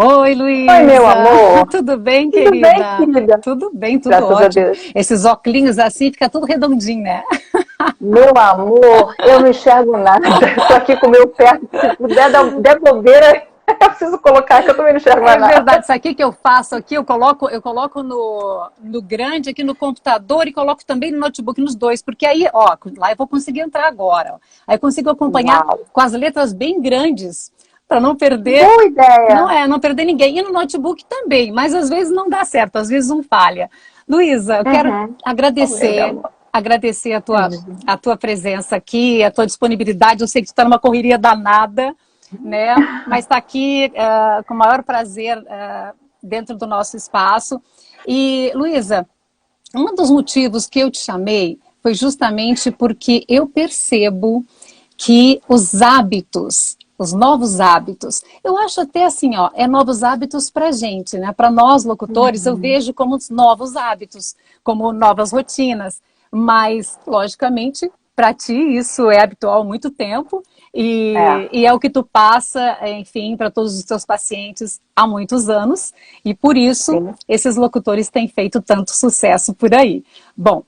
Oi, Oi, meu Luísa! amor. Tudo bem, Tudo bem, querida? querida? Tudo bem, tudo Graças a ótimo. Deus. Esses óculos assim fica tudo redondinho, né? Meu amor, eu não enxergo nada. Estou aqui com o meu pé. Se puder der bobeira, eu preciso colocar que eu também não enxergo É mais verdade, nada. isso aqui que eu faço aqui, eu coloco no grande aqui no computador e coloco também no notebook, nos dois, porque aí, ó, lá eu vou conseguir entrar agora. Ó. Aí eu consigo acompanhar Uau, com as letras bem grandes, para não perder, boa ideia. não perder ninguém. E no notebook também, mas às vezes não dá certo, às vezes um falha. Luísa, eu quero Uhum. Oi, meu agradecer, amor. agradecer Imagina. a tua presença aqui, a tua disponibilidade. Eu sei que tu está numa correria danada, né? Mas está aqui com o maior prazer dentro do nosso espaço. E, Luísa, um dos motivos que eu te chamei foi justamente porque eu percebo que os novos hábitos, eu acho até assim, ó, é novos hábitos para a gente, né? Para nós locutores, eu Uhum. vejo como novos hábitos, como novas rotinas, mas, logicamente, para ti isso é habitual há muito tempo É, e é o que tu passa, enfim, para todos os teus pacientes há muitos anos e por isso sim. esses locutores têm feito tanto sucesso por aí. Bom,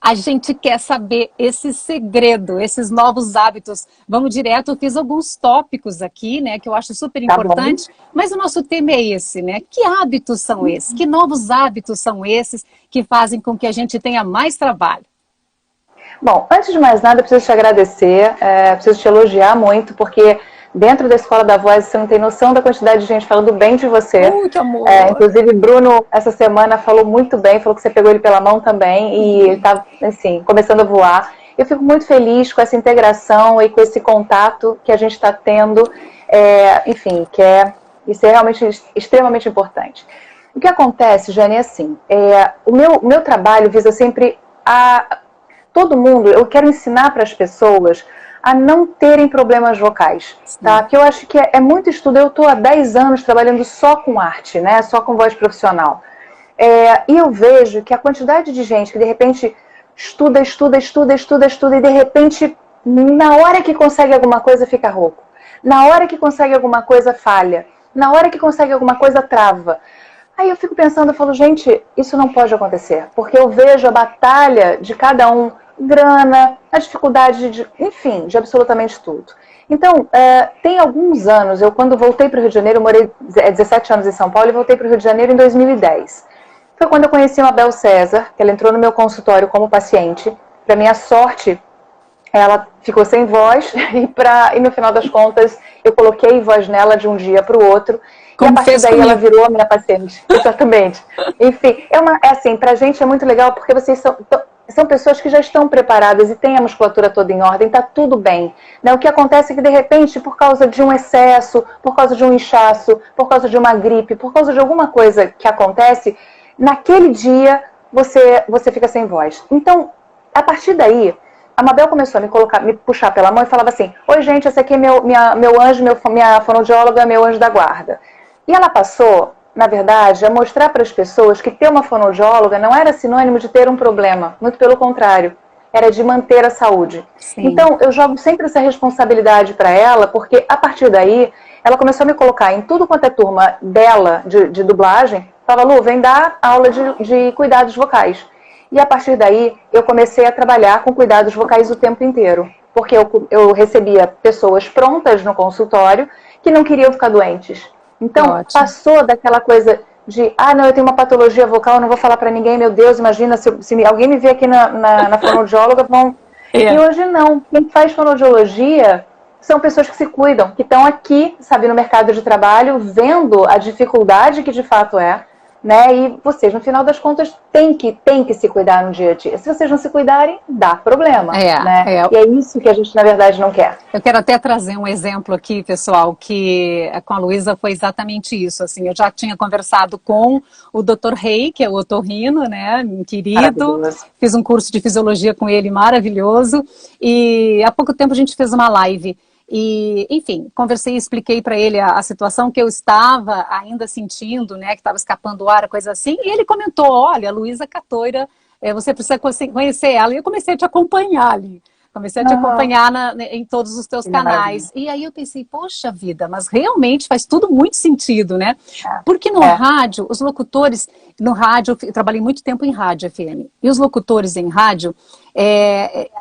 a gente quer saber esse segredo, esses novos hábitos. Vamos direto, eu fiz alguns tópicos aqui, né, que eu acho super Tá bom. importante, mas o nosso tema é esse, né? Que hábitos são esses? Que novos hábitos são esses que fazem com que a gente tenha mais trabalho? Bom, antes de mais nada, eu preciso te agradecer, preciso te elogiar muito, porque dentro da Escola da Voz você não tem noção da quantidade de gente falando bem de você. Que amor! Inclusive, Bruno, essa semana, falou muito bem, falou que você pegou ele pela mão também, e ele está, assim, começando a voar. Eu fico muito feliz com essa integração e com esse contato que a gente está tendo, enfim, isso é realmente extremamente importante. O que acontece, Jane, é assim, o meu trabalho visa sempre todo mundo, eu quero ensinar para as pessoas a não terem problemas vocais, tá? Sim. Que eu acho que é muito estudo. Eu estou há 10 anos trabalhando só com arte, né? Só com voz profissional. E eu vejo que a quantidade de gente que de repente estuda, e de repente, na hora que consegue alguma coisa, fica rouco. Na hora que consegue alguma coisa, falha. Na hora que consegue alguma coisa, trava. Aí eu fico pensando, eu falo, gente, isso não pode acontecer, porque eu vejo a batalha de cada um, grana, a dificuldade enfim, de absolutamente tudo. Então, tem alguns anos, eu quando voltei para o Rio de Janeiro, eu morei 17 anos em São Paulo e voltei para o Rio de Janeiro em 2010. Foi quando eu conheci a Mabel César, que ela entrou no meu consultório como paciente. Para minha sorte, ela ficou sem voz e no final das contas eu coloquei voz nela de um dia para o outro e a Como partir fez daí ela comigo. virou a minha paciente. Exatamente. Enfim, assim, pra gente é muito legal porque vocês são pessoas que já estão preparadas e têm a musculatura toda em ordem, tá tudo bem. Né? O que acontece é que de repente, por causa de um excesso, por causa de um inchaço, por causa de uma gripe, por causa de alguma coisa que acontece, naquele dia você fica sem voz. Então, a partir daí, a Mabel começou a me puxar pela mão e falava assim: oi, gente, esse aqui é meu anjo, minha fonoaudióloga, meu anjo da guarda. E ela passou, na verdade, a mostrar para as pessoas que ter uma fonoaudióloga não era sinônimo de ter um problema, muito pelo contrário, era de manter a saúde. Sim. Então, eu jogo sempre essa responsabilidade para ela, porque a partir daí, ela começou a me colocar em tudo quanto é turma dela, de dublagem, falava, Lu, vem dar aula de cuidados vocais. E a partir daí, eu comecei a trabalhar com cuidados vocais o tempo inteiro. Porque eu recebia pessoas prontas no consultório que não queriam ficar doentes. Que Então, ótimo. passou daquela coisa de, não, eu tenho uma patologia vocal, não vou falar para ninguém, meu Deus, imagina, se alguém me ver aqui na fonoaudióloga, vão... E É. hoje não. Quem faz fonoaudiologia são pessoas que se cuidam, que estão aqui, sabe, no mercado de trabalho, vendo a dificuldade que de fato é, né? E vocês, no final das contas, têm que se cuidar no dia a dia. Se vocês não se cuidarem, dá problema, né? É. E é isso que a gente, na verdade, não quer. Eu quero até trazer um exemplo aqui, pessoal, que com a Luísa foi exatamente isso. Assim, eu já tinha conversado com o Dr. Rei, que é o otorrino, né, querido. Maravilhoso. Fiz um curso de fisiologia com ele maravilhoso. E há pouco tempo a gente fez uma live. E, enfim, conversei e expliquei para ele a situação que eu estava ainda sentindo, né, que estava escapando o ar, coisa assim. E ele comentou: olha, Luísa Catoira, você precisa conhecer ela. E eu comecei a te acompanhar ali Comecei a te acompanhar em todos os teus canais. E aí eu pensei, poxa vida, mas realmente faz tudo muito sentido, né? Porque no rádio, os locutores, no rádio, eu trabalhei muito tempo em rádio FM, e os locutores em rádio,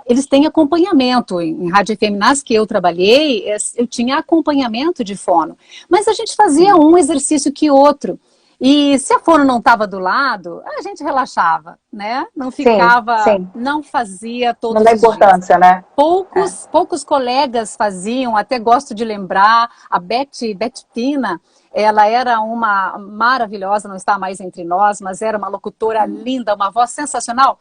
eles têm acompanhamento. Em rádio FM, nas que eu trabalhei, eu tinha acompanhamento de fono. Mas a gente fazia um exercício que outro. E se a fono não estava do lado, a gente relaxava, né? Não ficava, não fazia todos os dias. Não dá importância, né? Poucos colegas faziam, até gosto de lembrar, a Beth Pina, ela era uma maravilhosa, não está mais entre nós, mas era uma locutora linda, uma voz sensacional.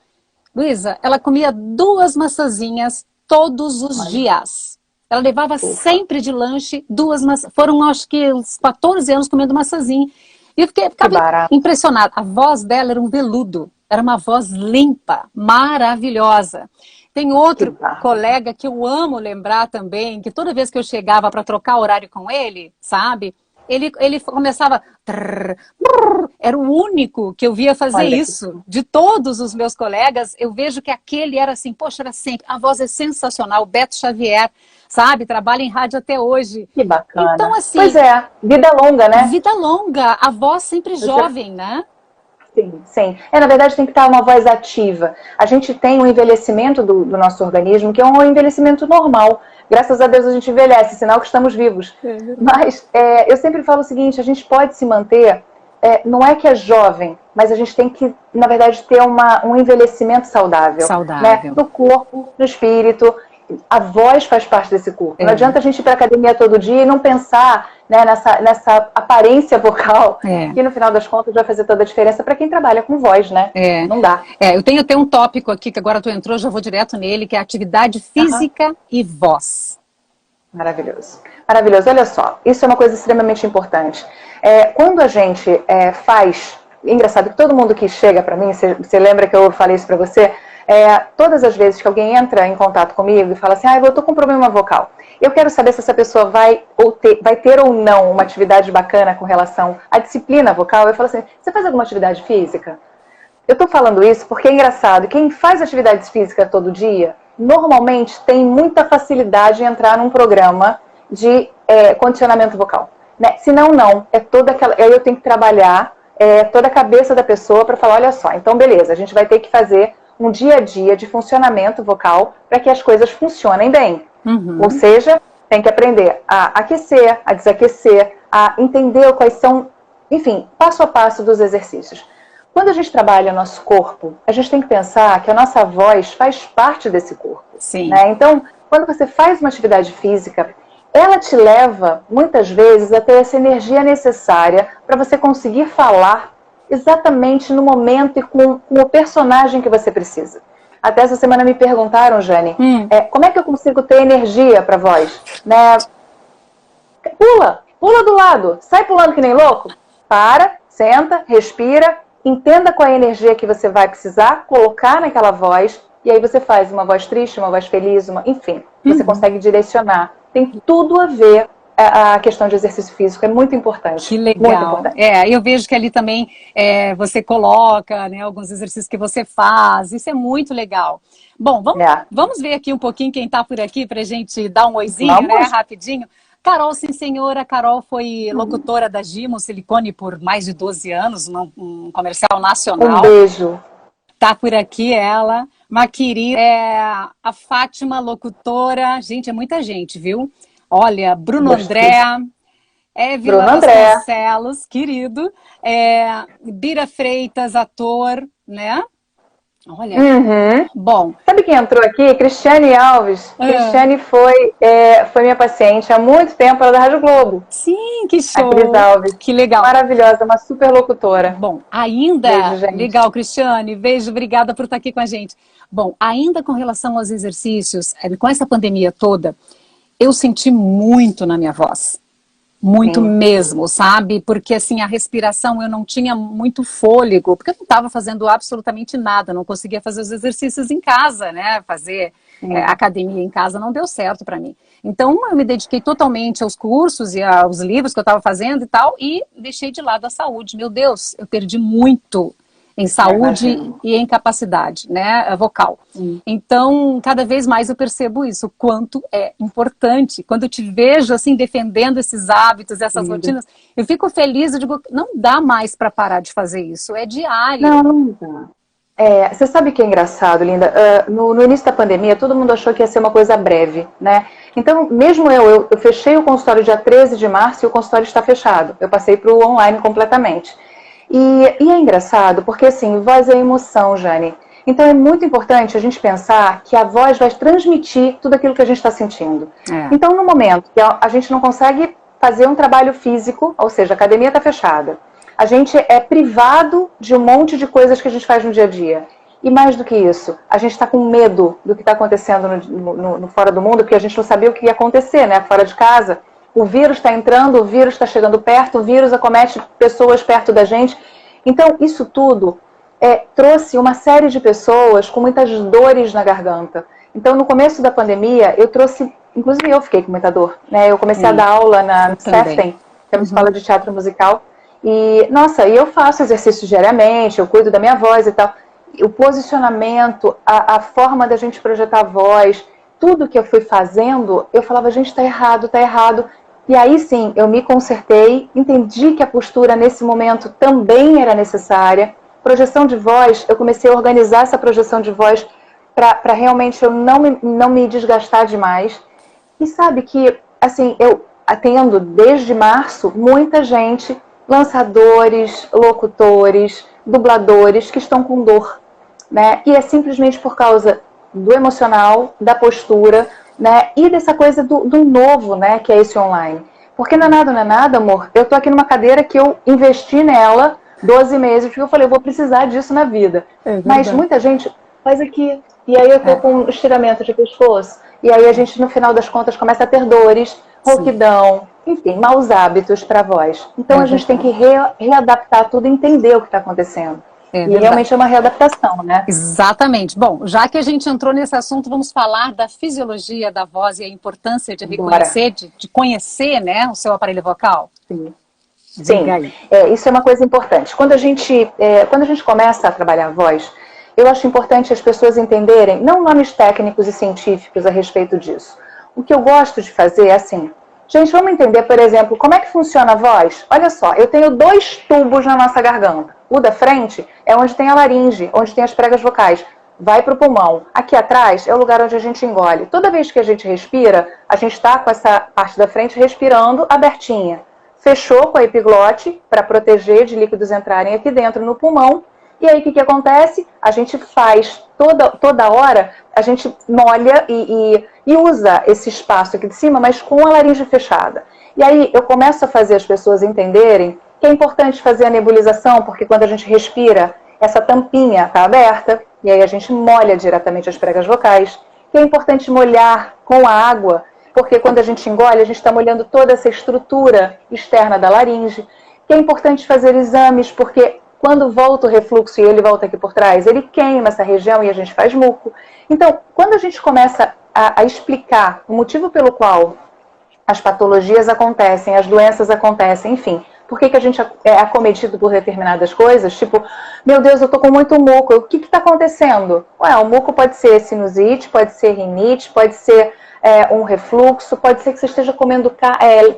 Luísa, ela comia 2 maçãzinhas todos os dias. Ela levava sempre de lanche 2 maçãs. Foram, acho que, uns 14 anos comendo maçãzinha. E eu ficava impressionada. A voz dela era um veludo. Era uma voz limpa, maravilhosa. Tem outro colega que eu amo lembrar também, que toda vez que eu chegava para trocar horário com ele, sabe? Ele começava... Era o único que eu via fazer isso. De todos os meus colegas, eu vejo que aquele era assim, poxa, era sempre... A voz é sensacional. Beto Xavier, sabe? Trabalha em rádio até hoje. Que bacana. Então, assim... Pois é, vida longa, né? Vida longa. A voz sempre jovem, né? Sim. Na verdade tem que estar uma voz ativa. A gente tem um envelhecimento do nosso organismo, que é um envelhecimento normal. Graças a Deus a gente envelhece, sinal que estamos vivos. Mas eu sempre falo o seguinte, a gente pode se manter, não é que é jovem, mas a gente tem que, na verdade, ter um envelhecimento saudável. Né? No corpo, no espírito. A voz faz parte desse corpo. Não adianta a gente ir para a academia todo dia e não pensar, né, nessa aparência vocal, que no final das contas vai fazer toda a diferença para quem trabalha com voz, né? Não dá. Eu tenho até um tópico aqui, que agora tu entrou, já vou direto nele, que é atividade física e voz. Maravilhoso. Maravilhoso. Olha só, isso é uma coisa extremamente importante. Quando a gente faz... Engraçado que todo mundo que chega para mim, você lembra que eu falei isso para você? Todas as vezes que alguém entra em contato comigo e fala assim, eu estou com um problema vocal, eu quero saber se essa pessoa vai ter ou não uma atividade bacana com relação à disciplina vocal. Eu falo assim, você faz alguma atividade física? Eu estou falando isso porque é engraçado, quem faz atividade física todo dia, normalmente tem muita facilidade em entrar num programa de condicionamento vocal. Né? Se não, toda aquela... Aí eu tenho que trabalhar toda a cabeça da pessoa para falar, olha só, então beleza, a gente vai ter que fazer um dia a dia de funcionamento vocal para que as coisas funcionem bem. Ou seja, tem que aprender a aquecer, a desaquecer, a entender quais são, enfim, passo a passo dos exercícios. Quando a gente trabalha o nosso corpo, a gente tem que pensar que a nossa voz faz parte desse corpo. Né? Então, quando você faz uma atividade física, ela te leva, muitas vezes, a ter essa energia necessária para você conseguir falar exatamente no momento e com o personagem que você precisa. Até essa semana me perguntaram, Jane, como é que eu consigo ter energia para voz? Né? Pula do lado, sai pulando que nem louco. Para, senta, respira, entenda qual é a energia que você vai precisar colocar naquela voz, e aí você faz uma voz triste, uma voz feliz, enfim, você consegue direcionar. Tem tudo a ver. A questão de exercício físico é muito importante. Que legal. Muito importante. Eu vejo que ali também você coloca, né, alguns exercícios que você faz. Isso é muito legal. Bom, vamos ver aqui um pouquinho quem está por aqui para a gente dar um oizinho, né, rapidinho. Carol, sim senhora. Carol foi locutora da Gimo Silicone por mais de 12 anos, num comercial nacional. Um beijo. Tá por aqui ela. Uma querida. A Fátima, locutora. Gente, é muita gente, viu? Olha, Bruno André, Évila Vasconcelos, querido, Bira Freitas, ator, né? Olha, bom. Sabe quem entrou aqui? Cristiane Alves. Cristiane foi minha paciente há muito tempo, ela é da Rádio Globo. Sim, que show. A Cris Alves. Que legal. Maravilhosa, uma super locutora. Bom, ainda... Beijo, legal, Cristiane. Beijo, obrigada por estar aqui com a gente. Bom, ainda com relação aos exercícios, com essa pandemia toda, eu senti muito na minha voz. Muito mesmo, sabe? Porque assim, a respiração eu não tinha muito fôlego, porque eu não estava fazendo absolutamente nada, não conseguia fazer os exercícios em casa, né? Fazer academia em casa não deu certo para mim. Então eu me dediquei totalmente aos cursos e aos livros que eu estava fazendo e tal, e deixei de lado a saúde. Meu Deus, eu perdi muito em saúde e em capacidade, né, vocal. Então, cada vez mais eu percebo isso, o quanto é importante. Quando eu te vejo assim defendendo esses hábitos, essas rotinas, eu fico feliz, eu digo, não dá mais para parar de fazer isso, é diário. Não dá. Você sabe que é engraçado, Linda? No início da pandemia, todo mundo achou que ia ser uma coisa breve, né? Então, mesmo eu fechei o consultório dia 13 de março e o consultório está fechado. Eu passei para o online completamente. E é engraçado, porque assim, voz é emoção, Jane. Então é muito importante a gente pensar que a voz vai transmitir tudo aquilo que a gente está sentindo. Então, no momento que a gente não consegue fazer um trabalho físico, ou seja, a academia está fechada, a gente é privado de um monte de coisas que a gente faz no dia a dia. E mais do que isso, a gente está com medo do que está acontecendo no fora do mundo, porque a gente não sabia o que ia acontecer, né? Fora de casa. O vírus está entrando, o vírus está chegando perto, o vírus acomete pessoas perto da gente. Então, isso tudo trouxe uma série de pessoas com muitas dores na garganta. Então, no começo da pandemia, eu trouxe... Inclusive, eu fiquei com muita dor, né? Eu comecei a dar aula na CEFTEM, que é uma escola de teatro musical. E, nossa, eu faço exercícios diariamente, eu cuido da minha voz e tal. O posicionamento, a forma da gente projetar a voz, tudo que eu fui fazendo, eu falava, gente, tá errado, tá errado. E aí sim, eu me consertei, entendi que a postura nesse momento também era necessária. Projeção de voz, eu comecei a organizar essa projeção de voz para realmente eu não me desgastar demais. E sabe que, assim, eu atendo desde março muita gente, lançadores, locutores, dubladores que estão com dor, né? E é simplesmente por causa do emocional, da postura, né? E dessa coisa do novo, né? Que é esse online. Porque não é nada, amor. Eu tô aqui numa cadeira que eu investi nela 12 meses, porque eu falei, eu vou precisar disso na vida. Mas muita gente faz aqui. E aí eu tô com estiramento de pescoço. E aí a gente, no final das contas, começa a ter dores, rouquidão, enfim, maus hábitos para a voz. Então a gente tem que readaptar tudo e entender o que está acontecendo. E realmente é uma readaptação, né? Exatamente. Bom, já que a gente entrou nesse assunto, vamos falar da fisiologia da voz e a importância de reconhecer, de conhecer, né, o seu aparelho vocal. Sim. Isso é uma coisa importante. Quando a gente começa a trabalhar a voz, eu acho importante as pessoas entenderem, não nomes técnicos e científicos a respeito disso. O que eu gosto de fazer é assim, gente, vamos entender, por exemplo, como é que funciona a voz? Olha só, eu tenho 2 tubos na nossa garganta. O da frente é onde tem a laringe, onde tem as pregas vocais. Vai para o pulmão. Aqui atrás é o lugar onde a gente engole. Toda vez que a gente respira, a gente está com essa parte da frente respirando abertinha. Fechou com a epiglote para proteger de líquidos entrarem aqui dentro no pulmão. E aí, o que acontece? A gente faz, toda hora, a gente molha e usa esse espaço aqui de cima, mas com a laringe fechada. E aí, eu começo a fazer as pessoas entenderem que é importante fazer a nebulização, porque quando a gente respira, essa tampinha está aberta, e aí a gente molha diretamente as pregas vocais. Que é importante molhar com a água, porque quando a gente engole, a gente está molhando toda essa estrutura externa da laringe. Que é importante fazer exames, porque quando volta o refluxo e ele volta aqui por trás, ele queima essa região e a gente faz muco. Então, quando a gente começa a explicar o motivo pelo qual as patologias acontecem, as doenças acontecem, enfim, por que a gente é acometido por determinadas coisas, tipo, meu Deus, eu tô com muito muco, o que está acontecendo? Ué, o muco pode ser sinusite, pode ser rinite, pode ser um refluxo, pode ser que você esteja comendo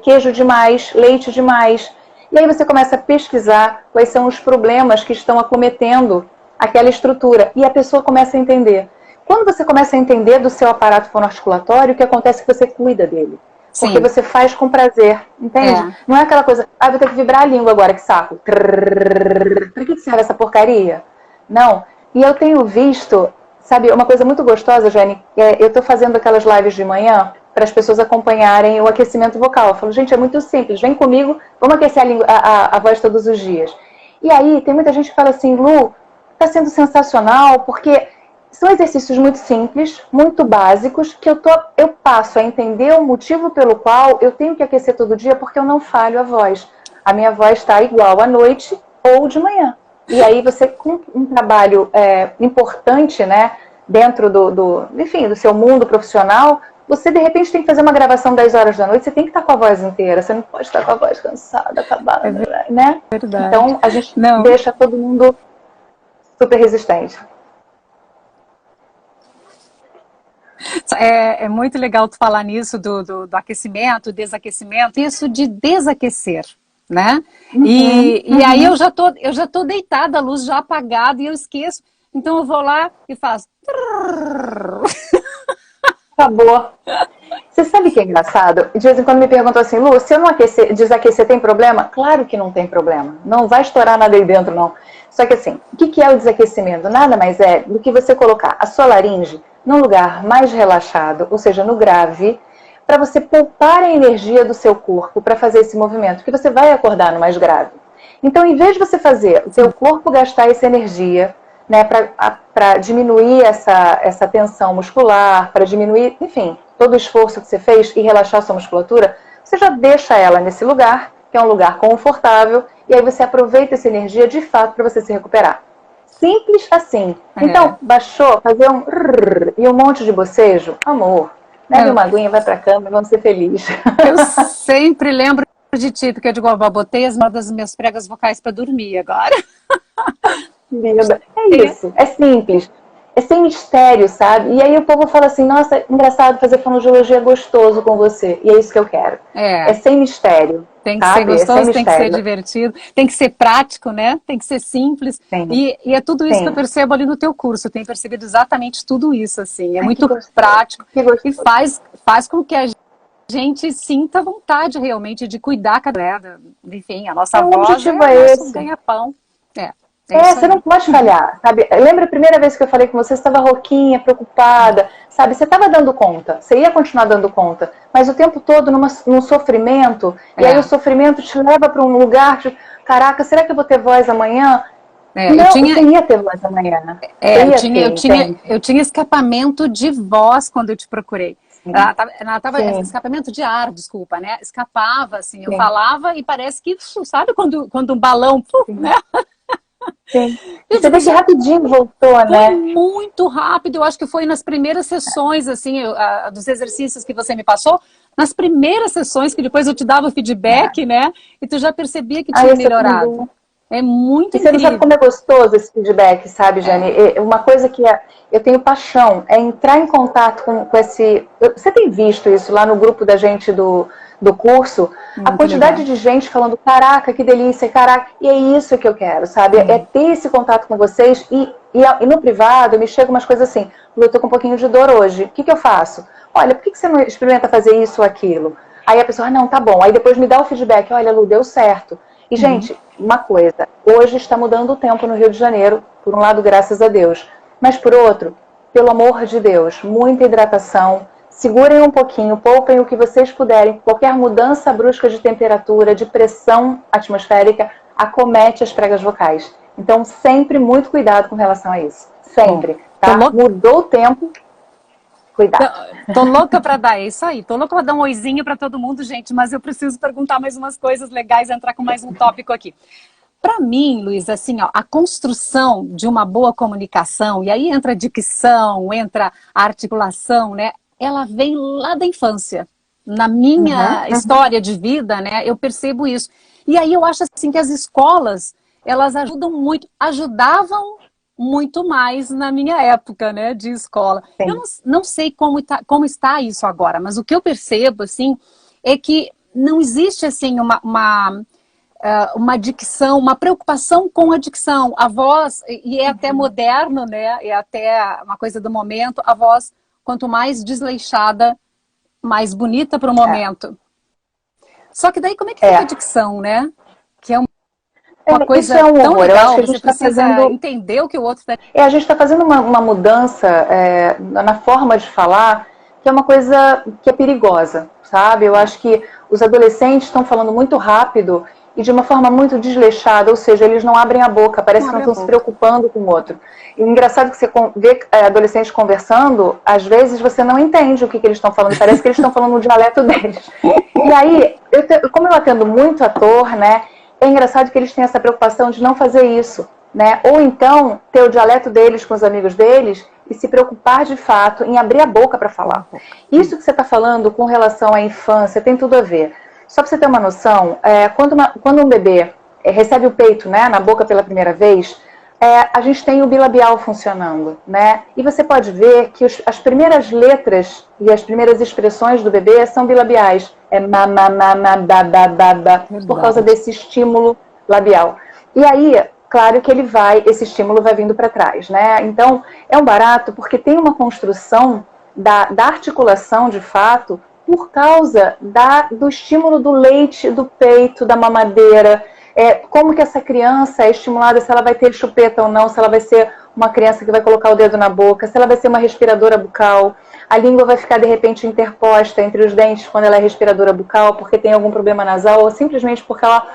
queijo demais, leite demais. E aí você começa a pesquisar quais são os problemas que estão acometendo aquela estrutura. E a pessoa começa a entender. Quando você começa a entender do seu aparato fonoarticulatório, o que acontece é que você cuida dele. Porque você faz com prazer, entende? Não é aquela coisa, vou ter que vibrar a língua agora, que saco. Pra que serve essa porcaria? Não. E eu tenho visto, sabe, uma coisa muito gostosa, Jane, eu tô fazendo aquelas lives de manhã para as pessoas acompanharem o aquecimento vocal. Eu falo, gente, é muito simples, vem comigo, vamos aquecer a voz todos os dias. E aí, tem muita gente que fala assim, Lu, está sendo sensacional, porque são exercícios muito simples, muito básicos, que eu passo a entender o motivo pelo qual eu tenho que aquecer todo dia, porque eu não falho a voz. A minha voz está igual à noite ou de manhã. E aí você, com um trabalho importante, né, dentro do seu mundo profissional, você, de repente, tem que fazer uma gravação 10 horas da noite, você tem que estar com a voz inteira, você não pode estar com a voz cansada, acabada, né? Verdade. Então, a gente deixa todo mundo super resistente. É muito legal tu falar nisso do aquecimento, desaquecimento, isso de desaquecer, né? E aí eu já tô deitada, a luz já apagada e eu esqueço. Então eu vou lá e faço. Acabou. Você sabe o que é engraçado? De vez em quando me perguntam assim, Lu, se eu não desaquecer tem problema? Claro que não tem problema. Não vai estourar nada aí dentro, não. Só que assim, o que é o desaquecimento? Nada mais é do que você colocar a sua laringe num lugar mais relaxado, ou seja, no grave, para você poupar a energia do seu corpo para fazer esse movimento, porque você vai acordar no mais grave. Então, em vez de você fazer o seu corpo gastar essa energia, né, para diminuir essa tensão muscular, para diminuir, enfim, todo o esforço que você fez e relaxar a sua musculatura, você já deixa ela nesse lugar, que é um lugar confortável, e aí você aproveita essa energia de fato para você se recuperar. Simples assim. Então, baixou, fazer um e um monte de bocejo, amor, bebe uma aguinha, vai pra cama e vamos ser felizes. Eu sempre lembro de ti, porque eu digo, botei uma das minhas pregas vocais para dormir agora. Linda. É isso, é simples. É sem mistério, sabe? E aí o povo fala assim, nossa, engraçado, fazer fonoaudiologia gostoso com você. E é isso que eu quero. É sem mistério. Tem que ser gostoso, tem que ser divertido, tem que ser prático, né? Tem que ser simples. E é tudo isso que eu percebo ali no teu curso. Eu tenho percebido exatamente tudo isso, assim. É muito prático e faz com que a gente sinta vontade realmente de cuidar enfim, a nossa voz é o nosso ganha-pão. Você não pode falhar, sabe? Lembra a primeira vez que eu falei com você, você estava rouquinha, preocupada, sabe? Você estava dando conta, você ia continuar dando conta, mas o tempo todo num sofrimento, e aí o sofrimento te leva para um lugar de, caraca, será que eu vou ter voz amanhã? Não, você ia ter voz amanhã. Eu tinha escapamento de voz quando eu te procurei. Ela tava escapamento de ar, desculpa, né? Escapava, assim, eu falava e parece que, sabe quando um balão, né? Sim. Você vê que rapidinho voltou, né? Foi muito rápido, eu acho que foi nas primeiras sessões, assim, dos exercícios que você me passou, nas primeiras sessões que depois eu te dava o feedback, né? E tu já percebia que tinha melhorado. É muito incrível. Você não sabe como é gostoso esse feedback, sabe, Jane? Uma coisa que eu tenho paixão é entrar em contato com esse... Você tem visto isso lá no grupo da gente do curso? Muito a quantidade legal de gente falando, caraca, que delícia, caraca. E é isso que eu quero, sabe? É ter esse contato com vocês e no privado me chegam umas coisas assim, eu tô com um pouquinho de dor hoje, o que eu faço? Olha, por que você não experimenta fazer isso ou aquilo? Aí a pessoa, não, tá bom. Aí depois me dá o feedback, olha, Lu, deu certo. E, gente, uma coisa, hoje está mudando o tempo no Rio de Janeiro, por um lado, graças a Deus, mas por outro, pelo amor de Deus, muita hidratação, segurem um pouquinho, poupem o que vocês puderem, qualquer mudança brusca de temperatura, de pressão atmosférica, acomete as pregas vocais. Então, sempre muito cuidado com relação a isso. Sempre, tá? Mudou o tempo, cuidado. Tô louca pra dar isso aí. Tô louca pra dar um oizinho pra todo mundo, gente, mas eu preciso perguntar mais umas coisas legais, entrar com mais um tópico aqui. Pra mim, Luiz, assim, ó, a construção de uma boa comunicação, e aí entra a dicção, entra a articulação, né? Ela vem lá da infância. Na minha história de vida, né, eu percebo isso. E aí eu acho assim que as escolas, elas ajudavam muito mais na minha época, né, de escola. Sim. Eu não sei como está isso agora, mas o que eu percebo, assim, é que não existe, assim, uma dicção, uma preocupação com a dicção. A voz, e é até moderno, né, é até uma coisa do momento, a voz, quanto mais desleixada, mais bonita para o momento. Só que daí como é que fica a dicção, né? Que é uma coisa tão legal, eu acho que a gente está fazendo entender o que o outro está... A gente está fazendo uma mudança na forma de falar, que é uma coisa que é perigosa, sabe? Eu acho que os adolescentes estão falando muito rápido e de uma forma muito desleixada, ou seja, eles não abrem a boca, parece que não estão se preocupando com o outro. E o engraçado é que você vê adolescentes conversando, às vezes você não entende o que eles estão falando, parece que eles estão falando no dialeto deles. E aí, como eu atendo muito ator, né, é engraçado que eles têm essa preocupação de não fazer isso, né? Ou então ter o dialeto deles com os amigos deles e se preocupar de fato em abrir a boca para falar. Isso que você está falando com relação à infância tem tudo a ver. Só para você ter uma noção, quando um bebê recebe o peito, né, na boca pela primeira vez, a gente tem o bilabial funcionando, né? E você pode ver que as primeiras letras e as primeiras expressões do bebê são bilabiais. É ma, ba, ba, ba, por causa desse estímulo labial. E aí, claro que esse estímulo vai vindo para trás, né? Então, é um barato porque tem uma construção da articulação, de fato, por causa do estímulo do leite, do peito, da mamadeira, como que essa criança é estimulada, se ela vai ter chupeta ou não, se ela vai ser uma criança que vai colocar o dedo na boca, se ela vai ser uma respiradora bucal, a língua vai ficar de repente interposta entre os dentes quando ela é respiradora bucal, porque tem algum problema nasal, ou simplesmente porque ela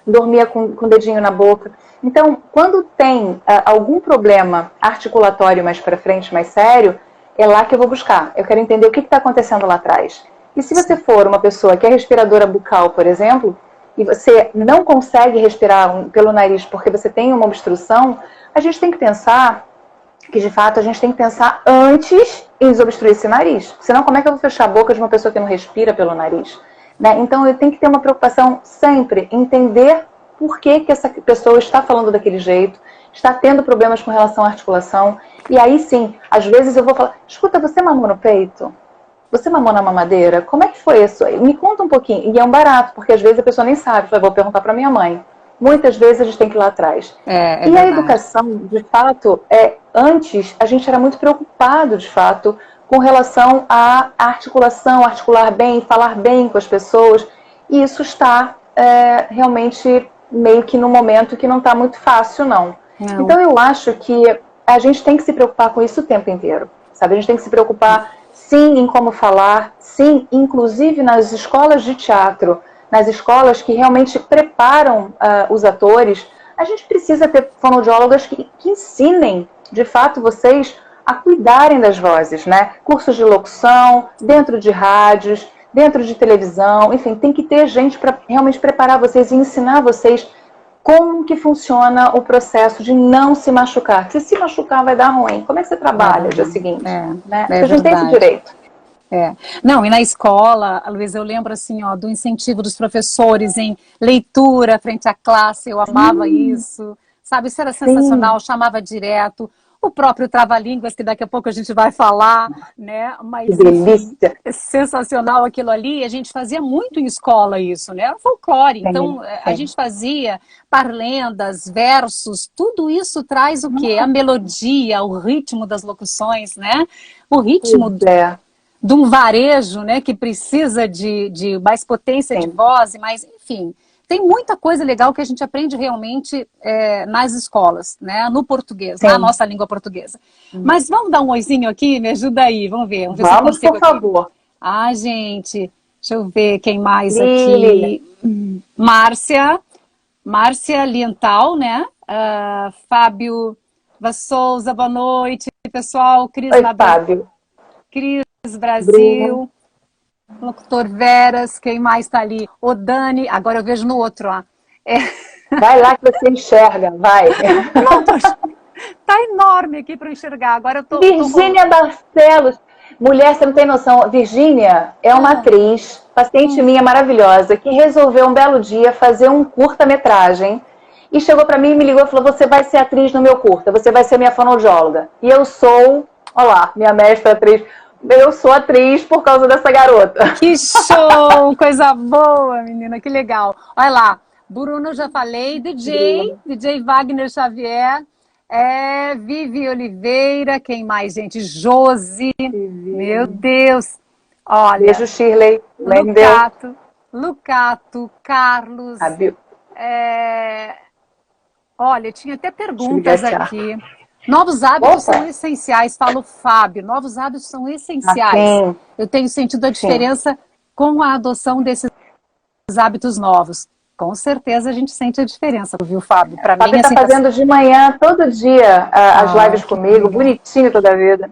dormia com o dedinho na boca. Então, quando tem algum problema articulatório mais para frente, mais sério, é lá que eu vou buscar. Eu quero entender o que está acontecendo lá atrás. E se você for uma pessoa que é respiradora bucal, por exemplo, e você não consegue respirar pelo nariz porque você tem uma obstrução, a gente tem que pensar que, de fato, a gente tem que pensar antes em desobstruir esse nariz. Senão, como é que eu vou fechar a boca de uma pessoa que não respira pelo nariz? Né? Então, eu tenho que ter uma preocupação sempre, entender por que essa pessoa está falando daquele jeito, está tendo problemas com relação à articulação. E aí, sim, às vezes eu vou falar, escuta, você mamou no peito? Você mamou na mamadeira? Como é que foi isso? Me conta um pouquinho. E é um barato, porque às vezes a pessoa nem sabe. Eu vou perguntar para minha mãe. Muitas vezes a gente tem que ir lá atrás. E verdade. A educação, de fato, antes a gente era muito preocupado, de fato, com relação à articulação, articular bem, falar bem com as pessoas. E isso está realmente meio que no momento que não está muito fácil, não. Então eu acho que a gente tem que se preocupar com isso o tempo inteiro. Sabe? A gente tem que se preocupar, sim, em como falar, sim, inclusive nas escolas de teatro, nas escolas que realmente preparam os atores, a gente precisa ter fonoaudiólogas que ensinem, de fato, vocês a cuidarem das vozes, né? Cursos de locução, dentro de rádios, dentro de televisão, enfim, tem que ter gente para realmente preparar vocês e ensinar vocês como que funciona o processo de não se machucar. Porque se machucar vai dar ruim. Como é que você trabalha no dia seguinte? Né? Porque a gente tem esse direito. Não, e na escola, Luísa, eu lembro assim, ó, do incentivo dos professores em leitura frente à classe, eu amava isso, sabe, isso era sensacional, chamava direto, o próprio trava-línguas, que daqui a pouco a gente vai falar, né, mas que delícia. Enfim, é sensacional aquilo ali, a gente fazia muito em escola isso, né, era folclore, então a gente fazia parlendas, versos, tudo isso traz o quê? A melodia, o ritmo das locuções, né, o ritmo de um varejo, né, que precisa de mais potência de voz, mas, enfim, tem muita coisa legal que a gente aprende realmente nas escolas, né, no português, na nossa língua portuguesa. Mas vamos dar um oizinho aqui? Me ajuda aí, vamos ver. Vamos ver se eu consigo por favor. Aqui. Ah, gente, deixa eu ver quem mais aqui. Márcia Liental, né, Fábio Vassouza, boa noite, pessoal. Cris Oi, Fábio. Cris Brasil, Locutor Veras, quem mais está ali? O Dani, agora eu vejo no outro, ó. Vai lá que você enxerga, vai. Tá enorme aqui para enxergar, agora eu tô... Virgínia Barcelos, mulher, você não tem noção, Virgínia é uma atriz, paciente minha maravilhosa, que resolveu um belo dia fazer um curta-metragem e chegou para mim e me ligou e falou, você vai ser atriz no meu curta, você vai ser minha fonoaudióloga. E eu sou, olha lá, minha mestra atriz... Eu sou atriz por causa dessa garota. Que show! Coisa boa, menina, que legal. Olha lá, Bruno, já falei, DJ Wagner Xavier, Vivi Oliveira, quem mais, gente? Josi, meu Deus. Olha, beijo, Shirley. Lucato, Carlos. Olha, tinha até perguntas aqui. Novos hábitos são essenciais, fala o Fábio. Novos hábitos são essenciais. Eu tenho sentido a diferença com a adoção desses hábitos novos. Com certeza a gente sente a diferença, viu, Fábio? Para mim, está fazendo de manhã, todo dia, as lives comigo, bonitinho toda a vida.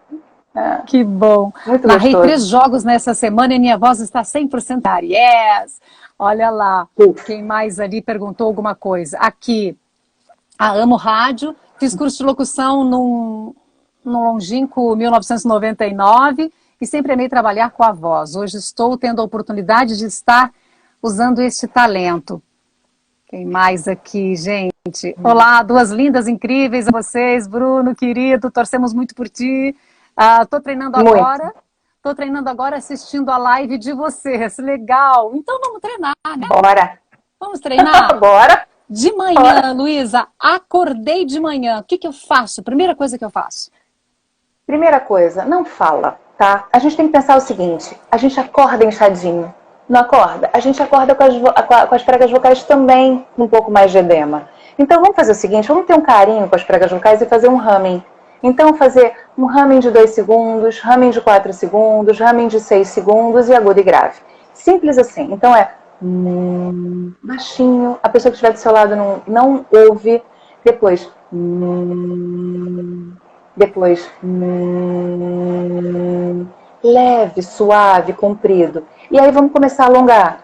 Que bom. Muito Narrei gostoso. 3 jogos nessa semana e minha voz está 100% yes. Olha lá, quem mais ali perguntou alguma coisa? Aqui, a Amo Rádio. Fiz curso de locução no longínquo 1999 e sempre amei trabalhar com a voz. Hoje estou tendo a oportunidade de estar usando este talento. Quem mais aqui, gente? Olá, duas lindas, incríveis a vocês. Bruno, querido, torcemos muito por ti. Tô treinando agora. Tô treinando agora assistindo a live de vocês. Legal. Então vamos treinar, né? Bora. Vamos treinar? Bora. De manhã, Bora. Luísa, acordei de manhã. O que eu faço? Primeira coisa que eu faço. Primeira coisa, não fala, tá? A gente tem que pensar o seguinte, a gente acorda inchadinho, não acorda? A gente acorda com as pregas vocais também com um pouco mais de edema. Então vamos fazer o seguinte, vamos ter um carinho com as pregas vocais e fazer um humming. Então fazer um humming de 2 segundos, humming de 4 segundos, humming de 6 segundos e agudo e grave. Simples assim. Então é baixinho, a pessoa que estiver do seu lado não ouve, depois leve, suave, comprido. E aí vamos começar a alongar.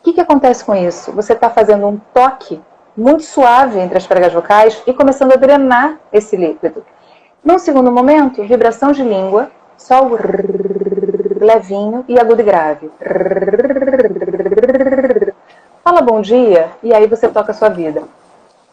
O que acontece com isso? Você está fazendo um toque muito suave entre as pregas vocais e começando a drenar esse líquido. Num segundo momento, vibração de língua, só o levinho e agudo e grave. Fala bom dia e aí você toca a sua vida.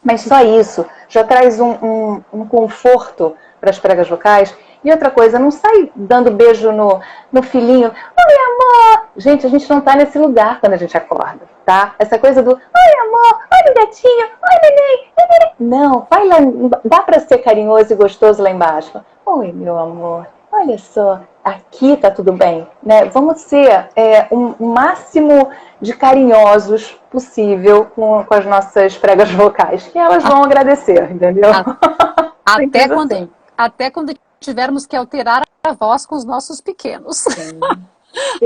Mas só isso já traz um conforto para as pregas vocais. E outra coisa, não sai dando beijo no filhinho. Oi, amor! Gente, a gente não tá nesse lugar quando a gente acorda, tá? Essa coisa do oi, amor! Oi, gatinho! Oi, neném! Não, vai lá, dá para ser carinhoso e gostoso lá embaixo. Oi, meu amor! Olha só, aqui tá tudo bem, né? Vamos ser o máximo de carinhosos possível com as nossas pregas vocais. E elas vão agradecer, entendeu? Até quando tivermos que alterar a voz com os nossos pequenos. Sim,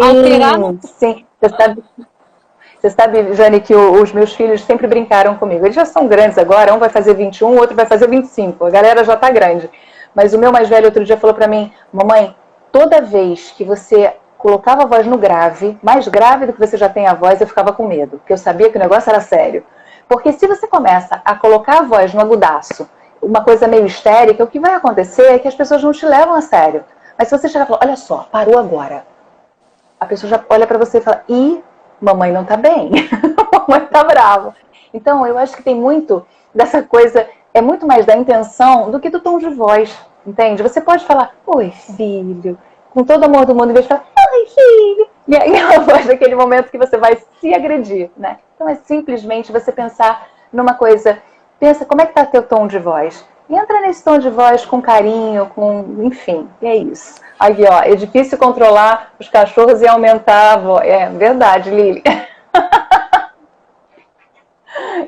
Alterar... sim. Você sabe, Jane, que os meus filhos sempre brincaram comigo. Eles já são grandes agora, um vai fazer 21, o outro vai fazer 25. A galera já tá grande. Mas o meu mais velho outro dia falou pra mim, mamãe, toda vez que você colocava a voz no grave, mais grave do que você já tem a voz, eu ficava com medo, porque eu sabia que o negócio era sério. Porque se você começa a colocar a voz no agudaço, uma coisa meio histérica, o que vai acontecer é que as pessoas não te levam a sério. Mas se você chegar e falar, olha só, parou agora. A pessoa já olha pra você e fala, ih, mamãe não tá bem, mamãe tá brava. Então, eu acho que tem muito dessa coisa, é muito mais da intenção do que do tom de voz, entende? Você pode falar, oi, filho, com todo amor do mundo, em vez de falar, oi, filho. E aí é a voz daquele momento que você vai se agredir, né? Então, é simplesmente você pensar numa coisa, pensa como é que tá teu tom de voz. E entra nesse tom de voz com carinho, enfim, e é isso. Aí, ó, é difícil controlar os cachorros e aumentar a voz. É verdade, Lili.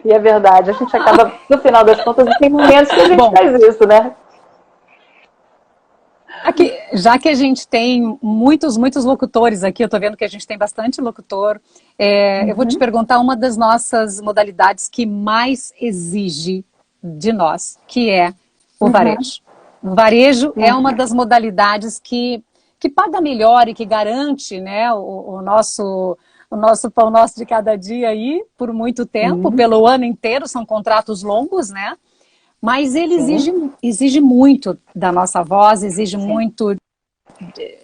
E é verdade, a gente acaba, no final das contas, tem momentos que a gente faz isso, né? Aqui, já que a gente tem muitos locutores aqui, eu estou vendo que a gente tem bastante locutor, eu vou te perguntar uma das nossas modalidades que mais exige de nós, que é o varejo. O varejo é uma das modalidades que paga melhor e que garante, né, o nosso pão nosso de cada dia aí, por muito tempo, pelo ano inteiro, são contratos longos, né? Mas ele exige muito da nossa voz, exige muito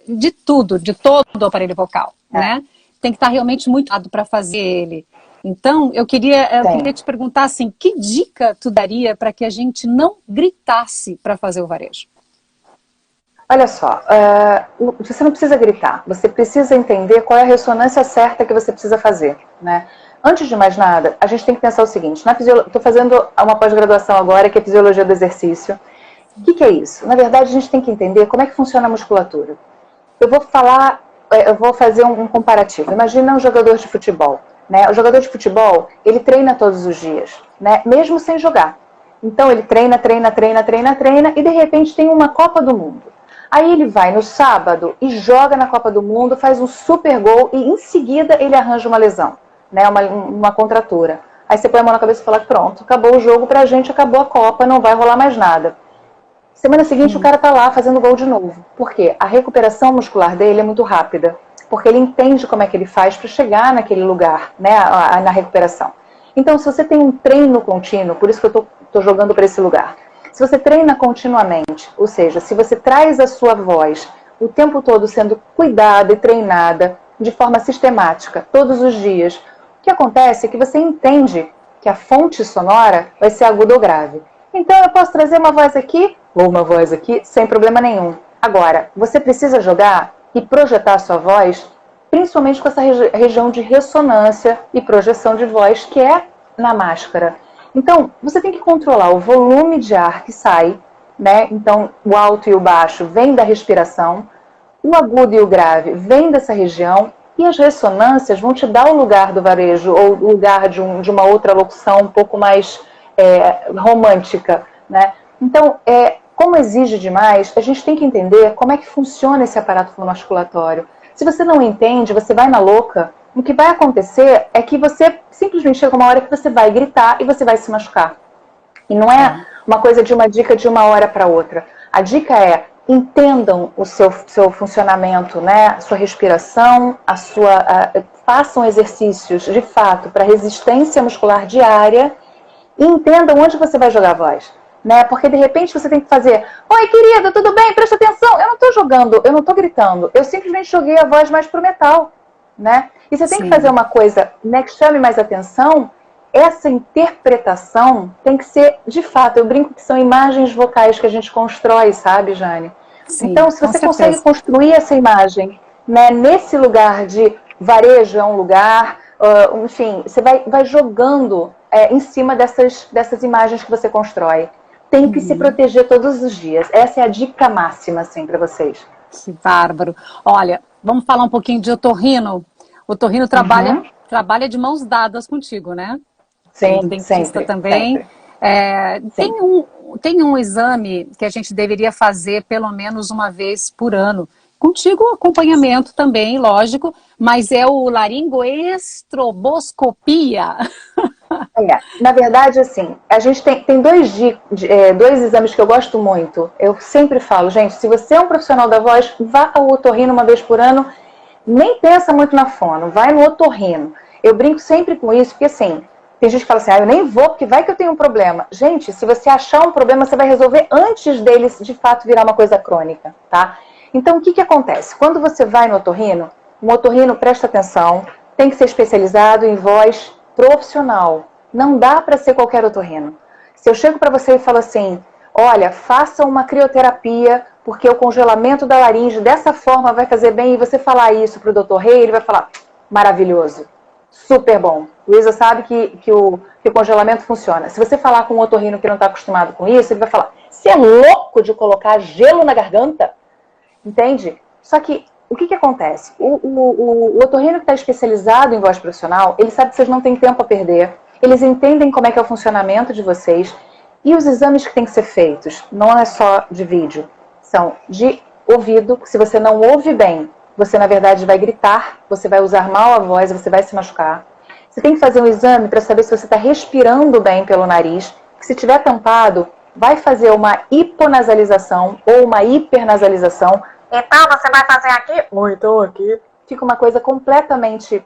de tudo, de todo o aparelho vocal, né? Tem que estar realmente muito dado para fazer ele. Então, eu queria te perguntar assim, que dica tu daria para que a gente não gritasse para fazer o varejo? Olha só, você não precisa gritar, você precisa entender qual é a ressonância certa que você precisa fazer, né? Antes de mais nada, a gente tem que pensar o seguinte, estou fazendo uma pós-graduação agora, que é Fisiologia do Exercício. O que é isso? Na verdade, a gente tem que entender como é que funciona a musculatura. Eu vou fazer um comparativo. Imagina um jogador de futebol, né? O jogador de futebol, ele treina todos os dias, né? Mesmo sem jogar. Então, ele treina, e de repente tem uma Copa do Mundo. Aí ele vai no sábado e joga na Copa do Mundo, faz um super gol e em seguida ele arranja uma lesão, né? Uma contratura. Aí você põe a mão na cabeça e fala, pronto, acabou o jogo pra gente, acabou a Copa, não vai rolar mais nada. Semana seguinte o cara tá lá fazendo gol de novo. Por quê? A recuperação muscular dele é muito rápida, porque ele entende como é que ele faz para chegar naquele lugar, né, na recuperação. Então, se você tem um treino contínuo, por isso que eu tô jogando para esse lugar, se você treina continuamente, ou seja, se você traz a sua voz o tempo todo sendo cuidada e treinada, de forma sistemática, todos os dias, o que acontece é que você entende que a fonte sonora vai ser aguda ou grave. Então eu posso trazer uma voz aqui ou uma voz aqui sem problema nenhum. Agora, você precisa jogar e projetar a sua voz, principalmente com essa região de ressonância e projeção de voz, que é na máscara. Então, você tem que controlar o volume de ar que sai, né? Então, o alto e o baixo vem da respiração, o agudo e o grave vem dessa região, e as ressonâncias vão te dar o lugar do varejo, ou o lugar de uma outra locução um pouco mais romântica, né? Então, como exige demais, a gente tem que entender como é que funciona esse aparato fonoarticulatório. Se você não entende, você vai na louca, o que vai acontecer é que você simplesmente chega uma hora que você vai gritar e você vai se machucar. E não é uma coisa de uma dica de uma hora para outra. A dica é: entendam o seu funcionamento, né? A sua respiração, façam exercícios de fato para resistência muscular diária e entendam onde você vai jogar a voz. Né? Porque de repente você tem que fazer: oi querida, tudo bem? Presta atenção. Eu não estou jogando, eu não estou gritando. Eu simplesmente joguei a voz mais pro metal. Né? E você tem que fazer uma coisa, né, que chame mais atenção. Essa interpretação tem que ser, de fato, eu brinco que são imagens vocais que a gente constrói, sabe, Jane? Sim, então, se você consegue construir essa imagem, né, nesse lugar de varejo é um lugar, enfim, você vai jogando em cima dessas imagens que você constrói. Tem que se proteger todos os dias. Essa é a dica máxima, assim, para vocês. Que bárbaro. Olha, vamos falar um pouquinho de otorrino. O otorrino trabalha de mãos dadas contigo, né? Sim, dentista sempre, também. Sempre. Tem um exame que a gente deveria fazer pelo menos uma vez por ano. Contigo, acompanhamento também, lógico, mas é o laringoestroboscopia. Na verdade, assim, a gente tem dois exames que eu gosto muito. Eu sempre falo, gente, se você é um profissional da voz, vá ao otorrino uma vez por ano, nem pensa muito na fono, vai no otorrino. Eu brinco sempre com isso, porque assim, tem gente que fala assim, eu nem vou, porque vai que eu tenho um problema. Gente, se você achar um problema, você vai resolver antes dele, de fato, virar uma coisa crônica, tá? Então, o que acontece? Quando você vai no otorrino, um otorrino, presta atenção, tem que ser especializado em voz profissional. Não dá para ser qualquer otorrino. Se eu chego para você e falo assim, olha, faça uma crioterapia, porque o congelamento da laringe dessa forma vai fazer bem, e você falar isso para o Dr. Rei, ele vai falar, maravilhoso, super bom. Luísa sabe que o congelamento funciona. Se você falar com um otorrino que não está acostumado com isso, ele vai falar, você é louco de colocar gelo na garganta? Entende? Só que, o que acontece? O otorrino que está especializado em voz profissional, ele sabe que vocês não têm tempo a perder, eles entendem como é que é o funcionamento de vocês, e os exames que têm que ser feitos, não é só de vídeo, são de ouvido. Se você não ouve bem, você na verdade vai gritar, você vai usar mal a voz, você vai se machucar. Você tem que fazer um exame para saber se você está respirando bem pelo nariz, que se tiver tampado, vai fazer uma hiponasalização ou uma hipernasalização. Então você vai fazer aqui, ou então aqui. Fica uma coisa completamente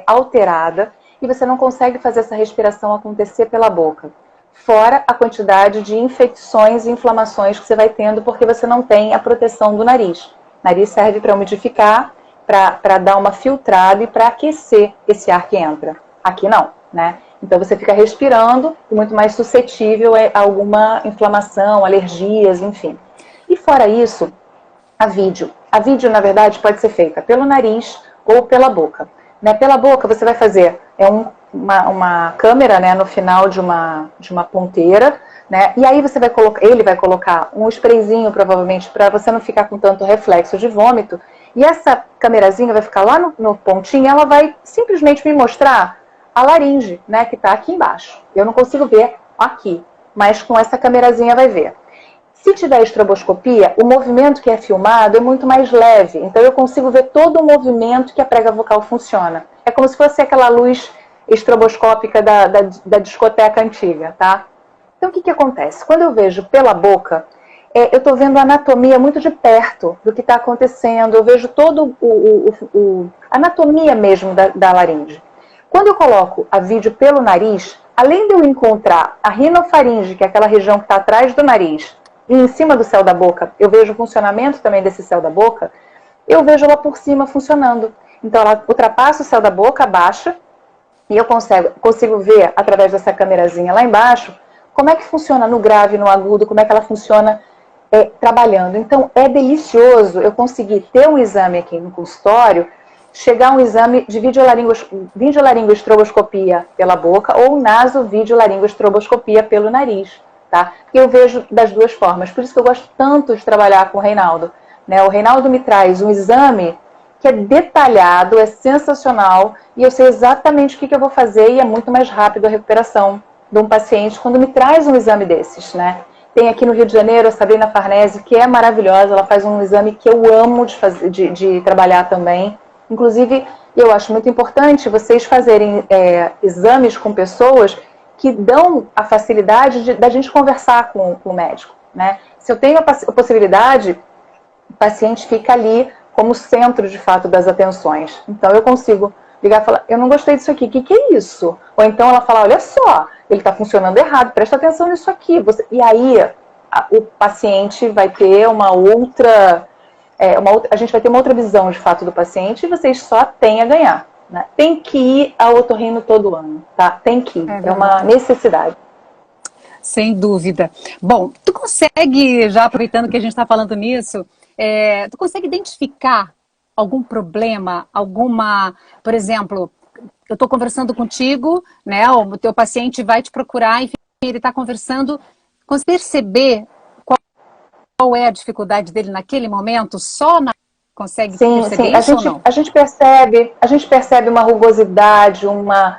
alterada e você não consegue fazer essa respiração acontecer pela boca. Fora a quantidade de infecções e inflamações que você vai tendo porque você não tem a proteção do nariz. O nariz serve para umidificar, para dar uma filtrada e para aquecer esse ar que entra. Aqui não, né? Então você fica respirando e muito mais suscetível a alguma inflamação, alergias, enfim. E fora isso, a vídeo. A vídeo, na verdade, pode ser feita pelo nariz ou pela boca. Né? Pela boca você vai fazer uma câmera, né, no final de uma ponteira, né? E aí ele vai colocar um sprayzinho, provavelmente, para você não ficar com tanto reflexo de vômito. E essa câmerazinha vai ficar lá no pontinho e ela vai simplesmente me mostrar a laringe, né, que está aqui embaixo. Eu não consigo ver aqui, mas com essa câmerazinha vai ver. Se tiver estroboscopia, o movimento que é filmado é muito mais leve. Então eu consigo ver todo o movimento que a prega vocal funciona. É como se fosse aquela luz estroboscópica da discoteca antiga, tá? Então o que acontece? Quando eu vejo pela boca, eu estou vendo a anatomia muito de perto do que está acontecendo. Eu vejo todo a anatomia mesmo da laringe. Quando eu coloco a vídeo pelo nariz, além de eu encontrar a rinofaringe, que é aquela região que está atrás do nariz, e em cima do céu da boca, eu vejo o funcionamento também desse céu da boca, eu vejo ela por cima funcionando. Então ela ultrapassa o céu da boca, abaixa, e eu consigo ver, através dessa câmerazinha lá embaixo, como é que funciona no grave, no agudo, como é que ela funciona trabalhando. Então é delicioso eu conseguir ter um exame aqui no consultório, chegar a um exame de videolaringoestroboscopia pela boca ou nasovideolaringoestroboscopia pelo nariz, tá? Porque eu vejo das duas formas. Por isso que eu gosto tanto de trabalhar com o Reinaldo, né? O Reinaldo me traz um exame que é detalhado, é sensacional, e eu sei exatamente o que eu vou fazer, e é muito mais rápido a recuperação de um paciente quando me traz um exame desses, né? Tem aqui no Rio de Janeiro a Sabrina Farnese, que é maravilhosa, ela faz um exame que eu amo de trabalhar também. Inclusive, eu acho muito importante vocês fazerem exames com pessoas que dão a facilidade da gente conversar com o médico, né? Se eu tenho a possibilidade, o paciente fica ali como centro, de fato, das atenções. Então, eu consigo ligar e falar, eu não gostei disso aqui, o que é isso? Ou então ela fala, olha só, ele está funcionando errado, presta atenção nisso aqui. E aí, o paciente vai ter uma outra... a gente vai ter uma outra visão, de fato, do paciente, e vocês só têm a ganhar, né? Tem que ir ao otorrino todo ano, tá? Tem que ir, é uma necessidade. Sem dúvida. Bom, tu consegue, já aproveitando que a gente está falando nisso, tu consegue identificar algum problema, por exemplo, eu estou conversando contigo, né? O teu paciente vai te procurar, enfim, ele está conversando, consegue perceber qual é a dificuldade dele naquele momento? Consegue perceber isso ou não? A gente percebe uma rugosidade, uma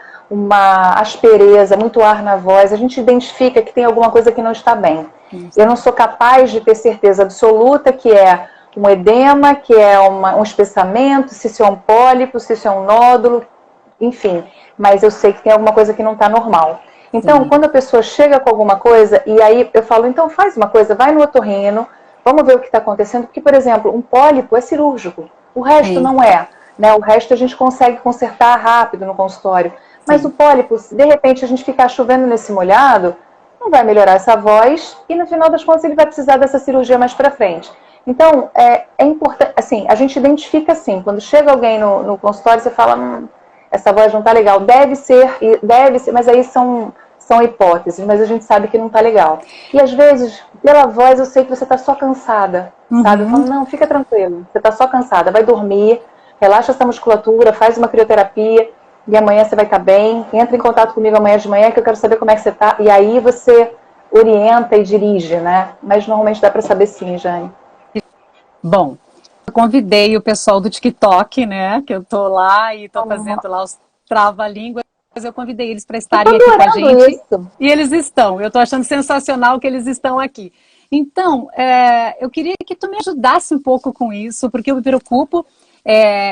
aspereza, muito ar na voz, a gente identifica que tem alguma coisa que não está bem. Isso. Eu não sou capaz de ter certeza absoluta que é um edema, que é um espessamento, se isso é um pólipo, se isso é um nódulo, enfim, mas eu sei que tem alguma coisa que não está normal. Então, quando a pessoa chega com alguma coisa, e aí eu falo, então faz uma coisa, vai no otorrino, vamos ver o que está acontecendo, porque, por exemplo, um pólipo é cirúrgico, o resto não é, né? O resto a gente consegue consertar rápido no consultório, mas o pólipo, se de repente a gente ficar chovendo nesse molhado, não vai melhorar essa voz, e no final das contas ele vai precisar dessa cirurgia mais para frente. Então, é importante, assim, a gente identifica assim, quando chega alguém no consultório, você fala, essa voz não está legal, deve ser, mas aí são hipóteses, mas a gente sabe que não está legal. E às vezes, pela voz, eu sei que você está só cansada, sabe? Eu falo, não, fica tranquilo, você está só cansada, vai dormir, relaxa essa musculatura, faz uma crioterapia, e amanhã você vai estar bem, entra em contato comigo amanhã de manhã, que eu quero saber como é que você está, e aí você orienta e dirige, né? Mas normalmente dá para saber sim, Jane. Bom, eu convidei o pessoal do TikTok, né? Que eu tô lá e tô fazendo lá os trava-línguas. Eu convidei eles para estarem aqui com a gente. Isso. E eles estão. Eu tô achando sensacional que eles estão aqui. Então, eu queria que tu me ajudasse um pouco com isso, porque eu me preocupo.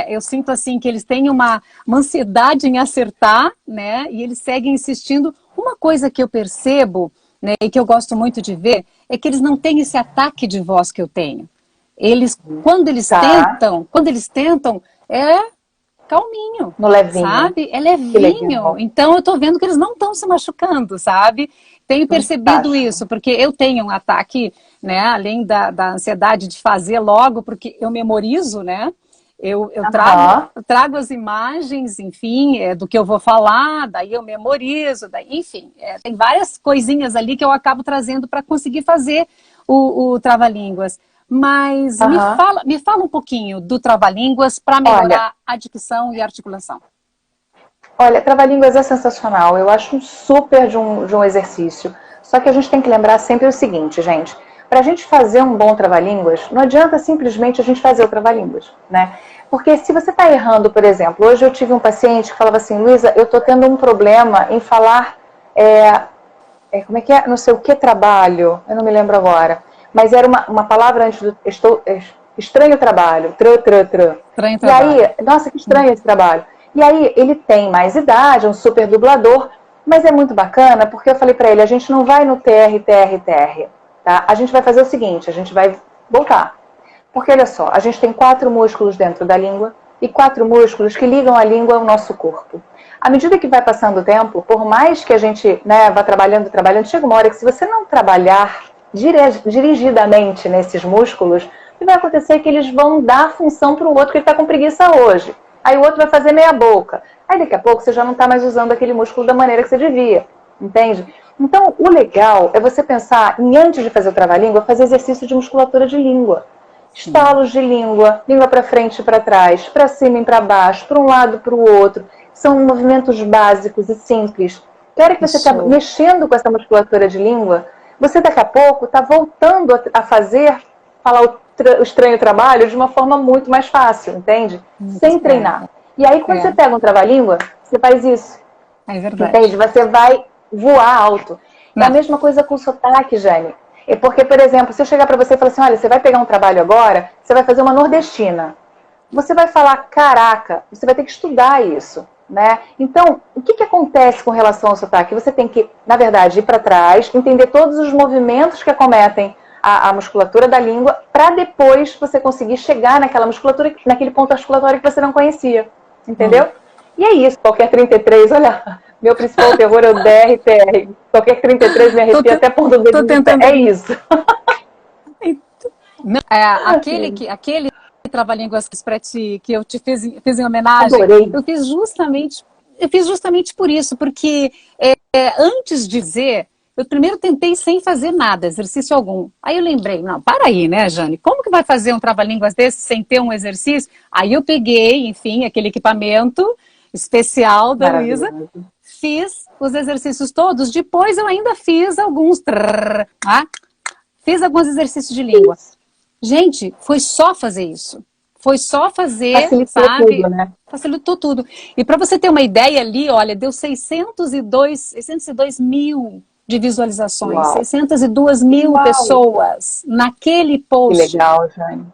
Eu sinto assim que eles têm uma ansiedade em acertar, né? E eles seguem insistindo. Uma coisa que eu percebo, né, e que eu gosto muito de ver, é que eles não têm esse ataque de voz que eu tenho. Quando eles tentam, é calminho, no levinho, sabe? É levinho. Então eu tô vendo que eles não estão se machucando, sabe? Tenho percebido isso, porque eu tenho um ataque, né? Além da ansiedade de fazer logo, porque eu memorizo, né? Eu trago as imagens, enfim, do que eu vou falar, daí eu memorizo, enfim, tem várias coisinhas ali que eu acabo trazendo para conseguir fazer o trava-línguas. Mas me fala um pouquinho do trava-línguas para melhorar a dicção e a articulação. Olha, trava-línguas é sensacional. Eu acho um super de um exercício. Só que a gente tem que lembrar sempre o seguinte, gente. Para a gente fazer um bom trava-línguas, não adianta simplesmente a gente fazer o trava-línguas, né? Porque se você está errando, por exemplo, hoje eu tive um paciente que falava assim, Luísa, eu estou tendo um problema em falar, como é que é? Não sei o que trabalho, eu não me lembro agora. Mas era uma palavra antes do... estranho trabalho. Estranho trabalho. E aí, nossa, que estranho esse trabalho. E aí, ele tem mais idade, é um super dublador, mas é muito bacana, porque eu falei pra ele, a gente não vai no TR, tá? A gente vai fazer o seguinte, a gente vai voltar. Porque, olha só, a gente tem 4 músculos dentro da língua e 4 músculos que ligam a língua ao nosso corpo. À medida que vai passando o tempo, por mais que a gente, né, vá trabalhando, chega uma hora que se você não trabalhar dirigidamente nesses músculos, o que vai acontecer é que eles vão dar função para o outro que está com preguiça hoje. Aí o outro vai fazer meia boca. Aí daqui a pouco você já não está mais usando aquele músculo da maneira que você devia, entende? Então o legal é você pensar em, antes de fazer o trava-língua, fazer exercício de musculatura de língua. Estalos de língua para frente e para trás, para cima e para baixo, para um lado e para o outro. São movimentos básicos e simples. Quero que você está mexendo com essa musculatura de língua, você daqui a pouco está voltando a falar o estranho trabalho de uma forma muito mais fácil, entende? Sem treinar. E aí quando você pega um trava-língua, você faz isso. É verdade. Entende? Você vai voar alto. É a mesma coisa com o sotaque, Jane. É porque, por exemplo, se eu chegar para você e falar assim, olha, você vai pegar um trabalho agora, você vai fazer uma nordestina. Você vai falar, caraca, você vai ter que estudar isso, né? Então, o que acontece com relação ao sotaque? Você tem que, na verdade, ir para trás, entender todos os movimentos que acometem a musculatura da língua, para depois você conseguir chegar naquela musculatura, naquele ponto articulatório que você não conhecia, entendeu? E é isso, qualquer 33, olha... Meu principal terror é o DRTR. Qualquer 33 me arrepia até por do dedo. É isso. Aquele trava-línguas que eu te fiz em homenagem, adorei. Eu fiz justamente por isso, porque antes de dizer, eu primeiro tentei sem fazer nada, exercício algum. Aí eu lembrei, não, para aí, né, Jane? Como que vai fazer um trava-línguas desse sem ter um exercício? Aí eu peguei, enfim, aquele equipamento especial da Luísa, fiz os exercícios todos, depois eu ainda fiz alguns, fiz alguns exercícios de língua. Gente, foi só fazer isso. Foi só fazer, facilitou sabe? Tudo, né? Facilitou tudo. E para você ter uma ideia ali, olha, deu 602 mil de visualizações, Uau. 602 mil pessoas naquele post. Que legal, Jane.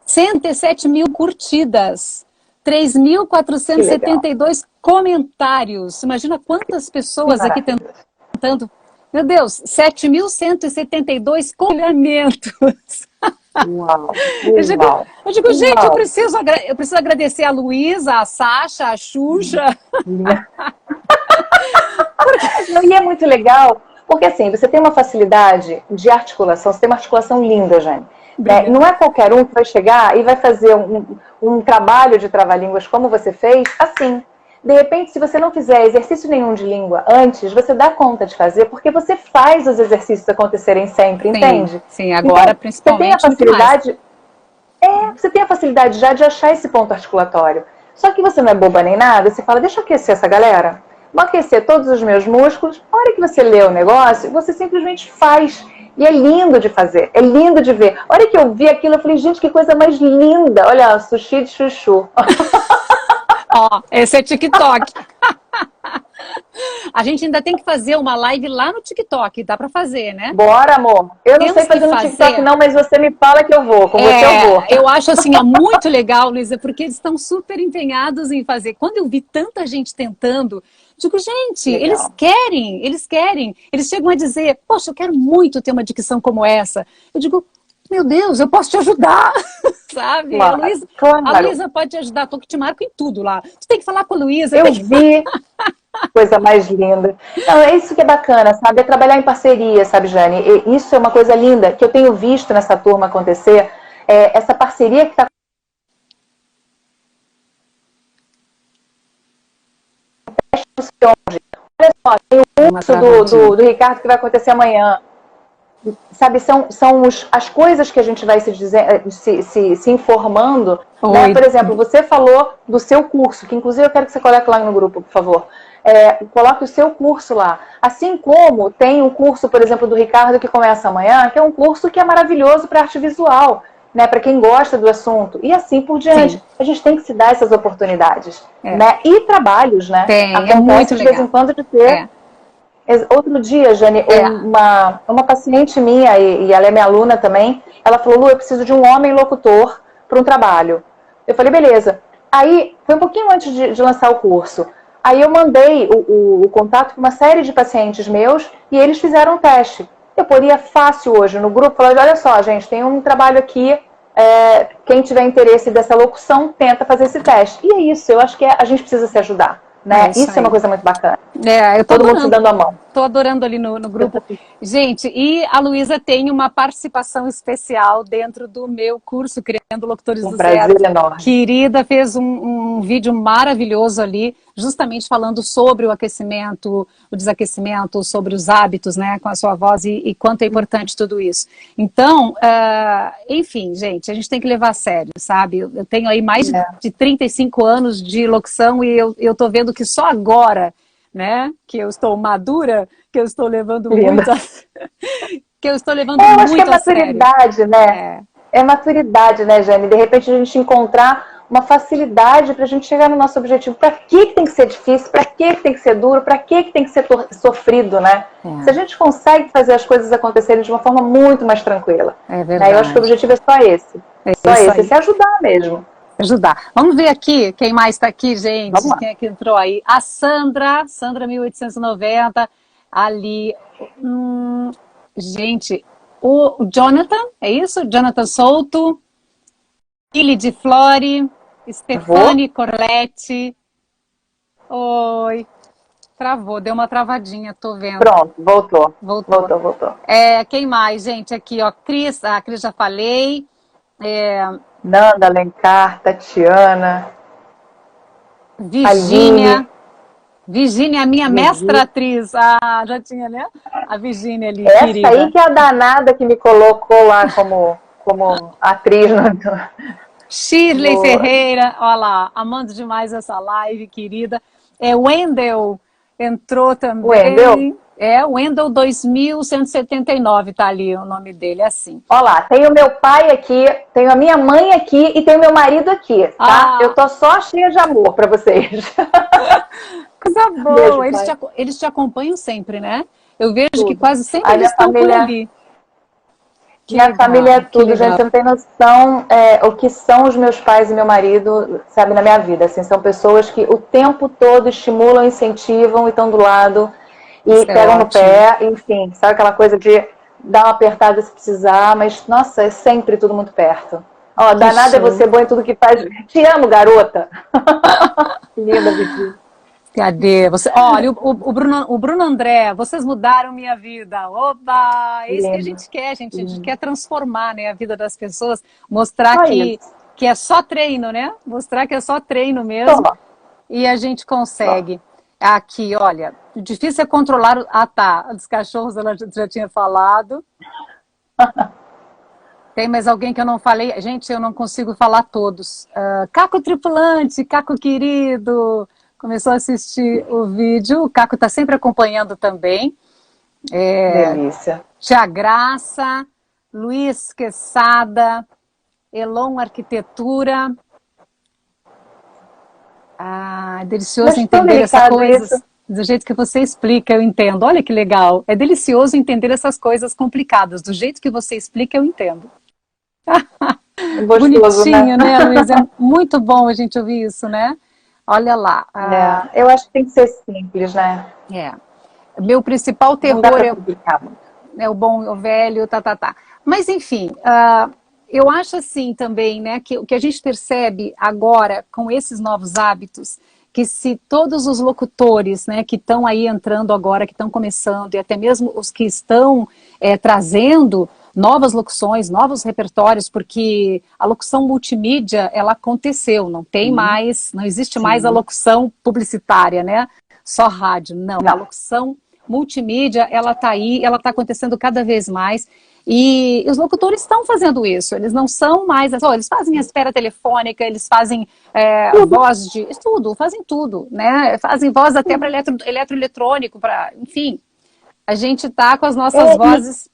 107 mil curtidas. 3.472 comentários. Imagina quantas pessoas aqui tentando. Meu Deus, 7.172 compartilhamentos. Uau. Eu digo, gente, eu preciso agradecer a Luísa, a Sasha, a Xuxa. E é muito legal, porque assim, você tem uma facilidade de articulação, você tem uma articulação linda, Jane. Não é qualquer um que vai chegar e vai fazer um trabalho de trava-línguas como você fez, assim. De repente, se você não fizer exercício nenhum de língua antes, você dá conta de fazer, porque você faz os exercícios acontecerem sempre, entende? Sim, agora então, principalmente. Você tem a facilidade, você tem a facilidade já de achar esse ponto articulatório. Só que você não é boba nem nada, você fala, deixa eu aquecer essa galera. Vou aquecer todos os meus músculos. A hora que você lê o negócio, você simplesmente faz. E é lindo de fazer, é lindo de ver. A hora que eu vi aquilo, eu falei, gente, que coisa mais linda. Olha, sushi de chuchu. Ó, esse é TikTok. A gente ainda tem que fazer uma live lá no TikTok, dá pra fazer, né? Bora, amor. Eu não sei fazer no TikTok não, mas você me fala que eu vou, com você eu vou. Eu acho assim, muito legal, Luísa, porque eles estão super empenhados em fazer. Quando eu vi tanta gente tentando, digo, gente, eles querem. Eles chegam a dizer, poxa, eu quero muito ter uma dicção como essa. Eu digo, meu Deus, eu posso te ajudar, sabe? Claro, a Luísa pode te ajudar, eu te marco em tudo lá. Tu tem que falar com a Luísa. Eu vi, coisa mais linda. Não, é isso que é bacana, sabe? É trabalhar em parceria, sabe, Jane? E isso é uma coisa linda que eu tenho visto nessa turma acontecer, essa parceria que está olha só, tem o curso do Ricardo que vai acontecer amanhã. Sabe, são as coisas que a gente vai se informando. Né? Por exemplo, você falou do seu curso, que inclusive eu quero que você coloque lá no grupo, por favor. Coloque o seu curso lá. Assim como tem um curso, por exemplo, do Ricardo que começa amanhã, que é um curso que é maravilhoso para arte visual, né? Para quem gosta do assunto. E assim por diante. Sim. A gente tem que se dar essas oportunidades. Né? E trabalhos, né? Acontece muito de vez em quando de ter. Outro dia, Jane, uma paciente minha, e ela é minha aluna também, ela falou, Lu, eu preciso de um homem locutor para um trabalho. Eu falei, beleza. Aí, foi um pouquinho antes de lançar o curso. Aí eu mandei o contato para uma série de pacientes meus e eles fizeram um teste. Eu poderia fácil hoje no grupo falar, olha só, gente, tem um trabalho aqui, quem tiver interesse dessa locução, tenta fazer esse teste. E é isso, eu acho que a gente precisa se ajudar. Né? Isso é uma coisa muito bacana. Eu tô todo mundo se dando a mão. Tô adorando ali no grupo. Gente, e a Luísa tem uma participação especial dentro do meu curso Criando Locutores do Zero. prazer enorme. Querida, fez um vídeo maravilhoso ali, justamente falando sobre o aquecimento, o desaquecimento, sobre os hábitos, né, com a sua voz e quanto é importante tudo isso. Então, enfim, gente, a gente tem que levar a sério, sabe? Eu tenho aí mais de 35 anos de locução e eu tô vendo que só agora, né, que eu estou madura, que eu estou levando muito que eu estou levando muito a sério. Eu acho que é maturidade, né? É maturidade, né, Jane? De repente a gente encontrar uma facilidade para a gente chegar no nosso objetivo. Para que tem que ser difícil? Para que tem que ser duro? Para que tem que ser sofrido, né? Se a gente consegue fazer as coisas acontecerem de uma forma muito mais tranquila. É verdade. Né? Eu acho que o objetivo é só esse. É se ajudar mesmo. Ajudar. Vamos ver aqui quem mais está aqui, gente. Quem é que entrou aí? A Sandra 1890, ali. Gente, o Jonathan, é isso? Jonathan Souto, Ili de Flore, Stefani Corletti. Oi. Travou, deu uma travadinha, tô vendo. Pronto, voltou. Quem mais, gente? Aqui, ó, a Cris já falei. Nanda, Alencar, Tatiana, Virgínia, a minha mestra atriz. Já tinha, né? A Virgínia ali, essa querida. Aí que é a danada que me colocou lá como atriz. Shirley Ferreira, olha lá, amando demais essa live, querida. Wendel entrou também. Wendel? O Wendel 2179, tá ali o nome dele, é assim. Olha lá, tem o meu pai aqui, tenho a minha mãe aqui e tenho meu marido aqui, tá? Eu tô só cheia de amor pra vocês. Coisa boa, eles te acompanham sempre, né? Eu vejo que quase sempre eles estão por ali. Minha família é tudo, gente, você não tem noção o que são os meus pais e meu marido, sabe, na minha vida. Assim, são pessoas que o tempo todo estimulam, incentivam e estão do lado. E pegam no pé, enfim, sabe aquela coisa de dar uma apertada se precisar, mas, nossa, é sempre tudo muito perto. Ó, danada é você, boa em tudo que faz. Te amo, garota! Linda, Vicky. Cadê? Olha, o Bruno André, vocês mudaram minha vida. Oba! É isso que a gente quer, gente. A gente quer transformar, né, a vida das pessoas, mostrar que é só treino, né? Mostrar que é só treino mesmo. E a gente consegue. Aqui, olha, difícil é controlar... dos cachorros ela já tinha falado. Tem mais alguém que eu não falei? Gente, eu não consigo falar todos. Caco Tripulante, Caco querido, começou a assistir o vídeo. O Caco está sempre acompanhando também. Delícia. Tia Graça, Luiz Quesada, Elon Arquitetura... é delicioso entender essas coisas do jeito que você explica, eu entendo. Olha que legal. É delicioso entender essas coisas complicadas. Do jeito que você explica, eu entendo. Gostoso, bonitinho, né, Luiz? É muito bom a gente ouvir isso, né? Olha lá. Eu acho que tem que ser simples, né? Meu principal terror é o bom, o velho, Mas, enfim... eu acho assim também, né, que o que a gente percebe agora com esses novos hábitos, que se todos os locutores, né, que estão aí entrando agora, que estão começando, e até mesmo os que estão trazendo novas locuções, novos repertórios, porque a locução multimídia, ela aconteceu, não tem mais, não existe mais a locução publicitária, né, só rádio, não. A locução multimídia, ela está aí, ela está acontecendo cada vez mais. E os locutores estão fazendo isso, eles não são mais... eles fazem a espera telefônica, eles fazem voz de... fazem tudo, né? Fazem voz até para eletroeletrônico, enfim. A gente está com as nossas vozes...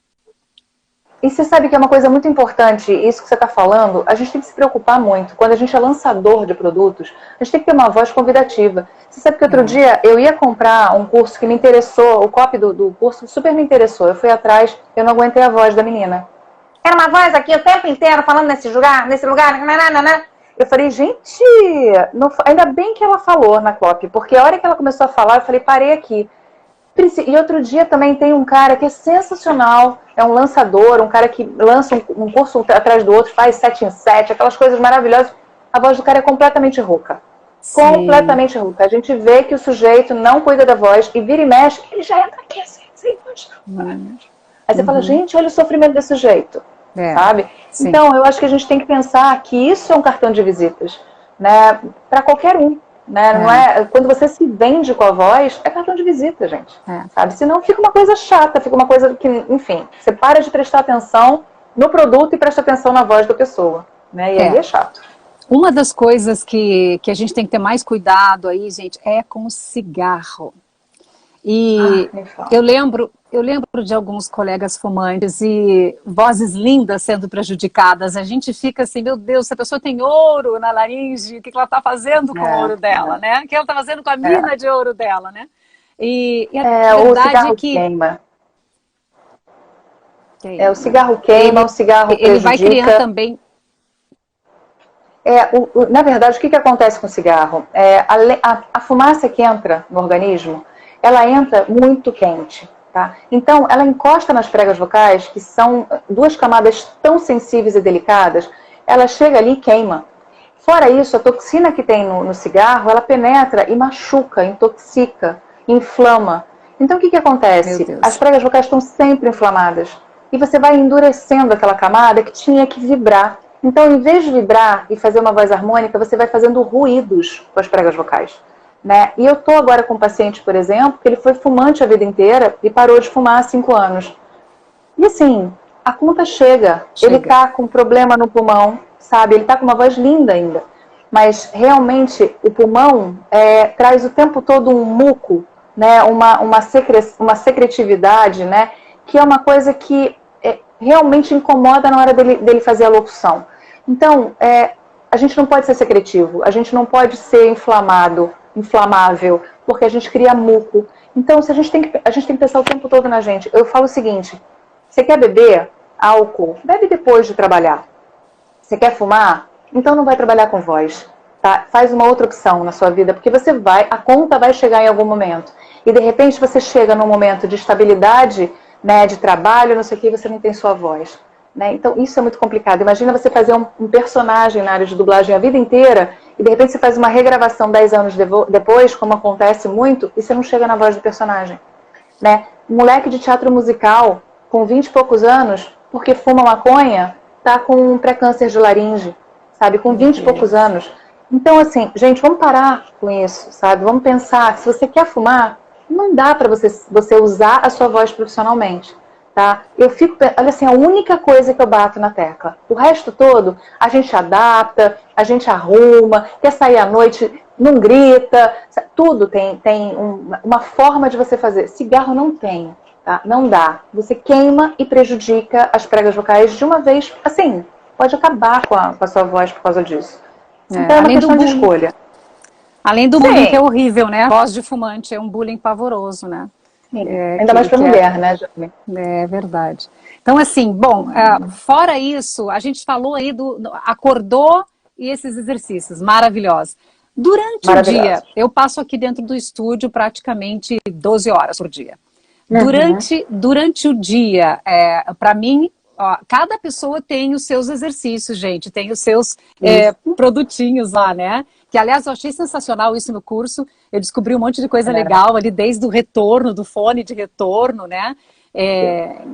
E você sabe que é uma coisa muito importante, isso que você está falando, a gente tem que se preocupar muito. Quando a gente é lançador de produtos, a gente tem que ter uma voz convidativa. Você sabe que outro dia eu ia comprar um curso que me interessou, o copy do curso super me interessou. Eu fui atrás, eu não aguentei a voz da menina. Era uma voz aqui o tempo inteiro falando nesse lugar. Eu falei, gente, ainda bem que ela falou na copy, porque a hora que ela começou a falar, eu falei, parei aqui. E outro dia também tem um cara que é sensacional, é um lançador, um cara que lança um curso atrás do outro, faz 7 em 7, aquelas coisas maravilhosas. A voz do cara é completamente rouca. completamente rouca. A gente vê que o sujeito não cuida da voz e vira e mexe, ele já entra aqui assim. Aí você fala, gente, olha o sofrimento desse sujeito, sabe? Sim. Então, eu acho que a gente tem que pensar que isso é um cartão de visitas, né? Para qualquer um, né? Não é, quando você se vende com a voz, é cartão de visita, gente, sabe? Senão fica uma coisa chata, fica uma coisa que, enfim, você para de prestar atenção no produto e presta atenção na voz da pessoa, né? E aí é chato. Uma das coisas que a gente tem que ter mais cuidado aí, gente, é com o cigarro. E eu lembro de alguns colegas fumantes e vozes lindas sendo prejudicadas. A gente fica assim, meu Deus, se a pessoa tem ouro na laringe, o que ela está fazendo com o ouro dela, né? O que ela está fazendo com a mina de ouro dela, né? E a o verdade cigarro é que... queima. O cigarro queima, o cigarro prejudica. Ele vai criando também... Na verdade, o que acontece com o cigarro? A fumaça que entra no organismo, ela entra muito quente, tá? Então, ela encosta nas pregas vocais, que são duas camadas tão sensíveis e delicadas, ela chega ali e queima. Fora isso, a toxina que tem no cigarro, ela penetra e machuca, intoxica, inflama. Então, o que acontece? As pregas vocais estão sempre inflamadas. E você vai endurecendo aquela camada que tinha que vibrar. Então, em vez de vibrar e fazer uma voz harmônica, você vai fazendo ruídos com as pregas vocais. Né? E eu estou agora com um paciente, por exemplo, que ele foi fumante a vida inteira e parou de fumar há 5 anos. E assim, a conta chega. Ele está com problema no pulmão, sabe? Ele está com uma voz linda ainda. Mas realmente o pulmão traz o tempo todo um muco, né? uma secretividade, né? Que é uma coisa que realmente incomoda na hora dele fazer a locução. Então, a gente não pode ser secretivo, a gente não pode ser inflamável, porque a gente cria muco. Então, a gente tem que pensar o tempo todo na gente. Eu falo o seguinte, você quer beber álcool? Bebe depois de trabalhar. Você quer fumar? Então não vai trabalhar com voz. Tá? Faz uma outra opção na sua vida, porque a conta vai chegar em algum momento. E de repente você chega num momento de estabilidade, né, de trabalho, não sei o que, e você não tem sua voz. Né? Então isso é muito complicado. Imagina você fazer um personagem na área de dublagem a vida inteira e de repente você faz uma regravação 10 anos depois, como acontece muito, e você não chega na voz do personagem. Né? Um moleque de teatro musical com 20 e poucos anos, porque fuma maconha, tá com um pré-câncer de laringe, sabe? Com 20 e poucos anos. Então, assim, gente, vamos parar com isso, sabe? Vamos pensar, se você quer fumar, não dá para você usar a sua voz profissionalmente. Tá? Eu fico, olha assim, a única coisa que eu bato na tecla. O resto todo, a gente adapta, a gente arruma, quer sair à noite, não grita, tudo tem uma forma de você fazer. Cigarro não tem, tá? Não dá. Você queima e prejudica as pregas vocais de uma vez, assim, pode acabar com a sua voz por causa disso. Então é uma questão de escolha. Além do bullying, que é horrível, né? A voz de fumante é um bullying pavoroso, né? Ainda mais para mulher, né? É verdade. Então, assim, bom, fora isso, a gente falou aí acordou e esses exercícios maravilhosos. Durante o dia, eu passo aqui dentro do estúdio praticamente 12 horas por dia. Durante o dia, para mim, ó, cada pessoa tem os seus exercícios, gente, tem os seus produtinhos lá, né? Que, aliás, eu achei sensacional isso no curso. Eu descobri um monte de coisa legal ali, desde o retorno, do fone de retorno, né?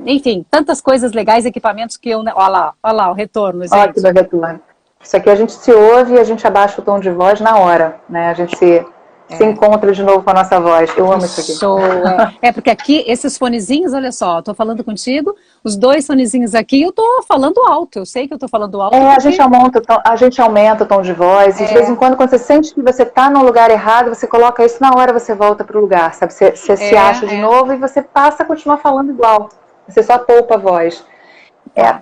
Enfim, tantas coisas legais, equipamentos que eu... Olha lá o retorno, gente. Olha que do retorno. Isso aqui a gente se ouve e a gente abaixa o tom de voz na hora, né? A gente se encontra de novo com a nossa voz. Eu amo isso aqui. Show! Porque aqui, esses fonezinhos, olha só, eu tô falando contigo, os 2 fonezinhos aqui, eu tô falando alto, eu sei que eu tô falando alto. Porque... a gente aumenta o tom de voz, e de vez em quando você sente que você tá no lugar errado, você coloca isso, na hora você volta pro lugar, sabe? Você se acha de novo e você passa a continuar falando igual. Você só poupa a voz.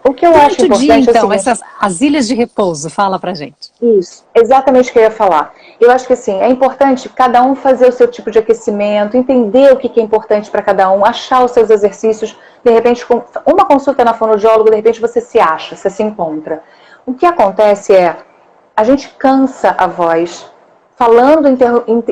O que eu acho importante dia, então, é o seguinte, as ilhas de repouso, fala pra gente. Isso, exatamente o que eu ia falar. Eu acho que assim, é importante cada um fazer o seu tipo de aquecimento, entender o que é importante para cada um, achar os seus exercícios, de repente, com uma consulta na fonoaudióloga, de repente você se acha, você se encontra. O que acontece a gente cansa a voz falando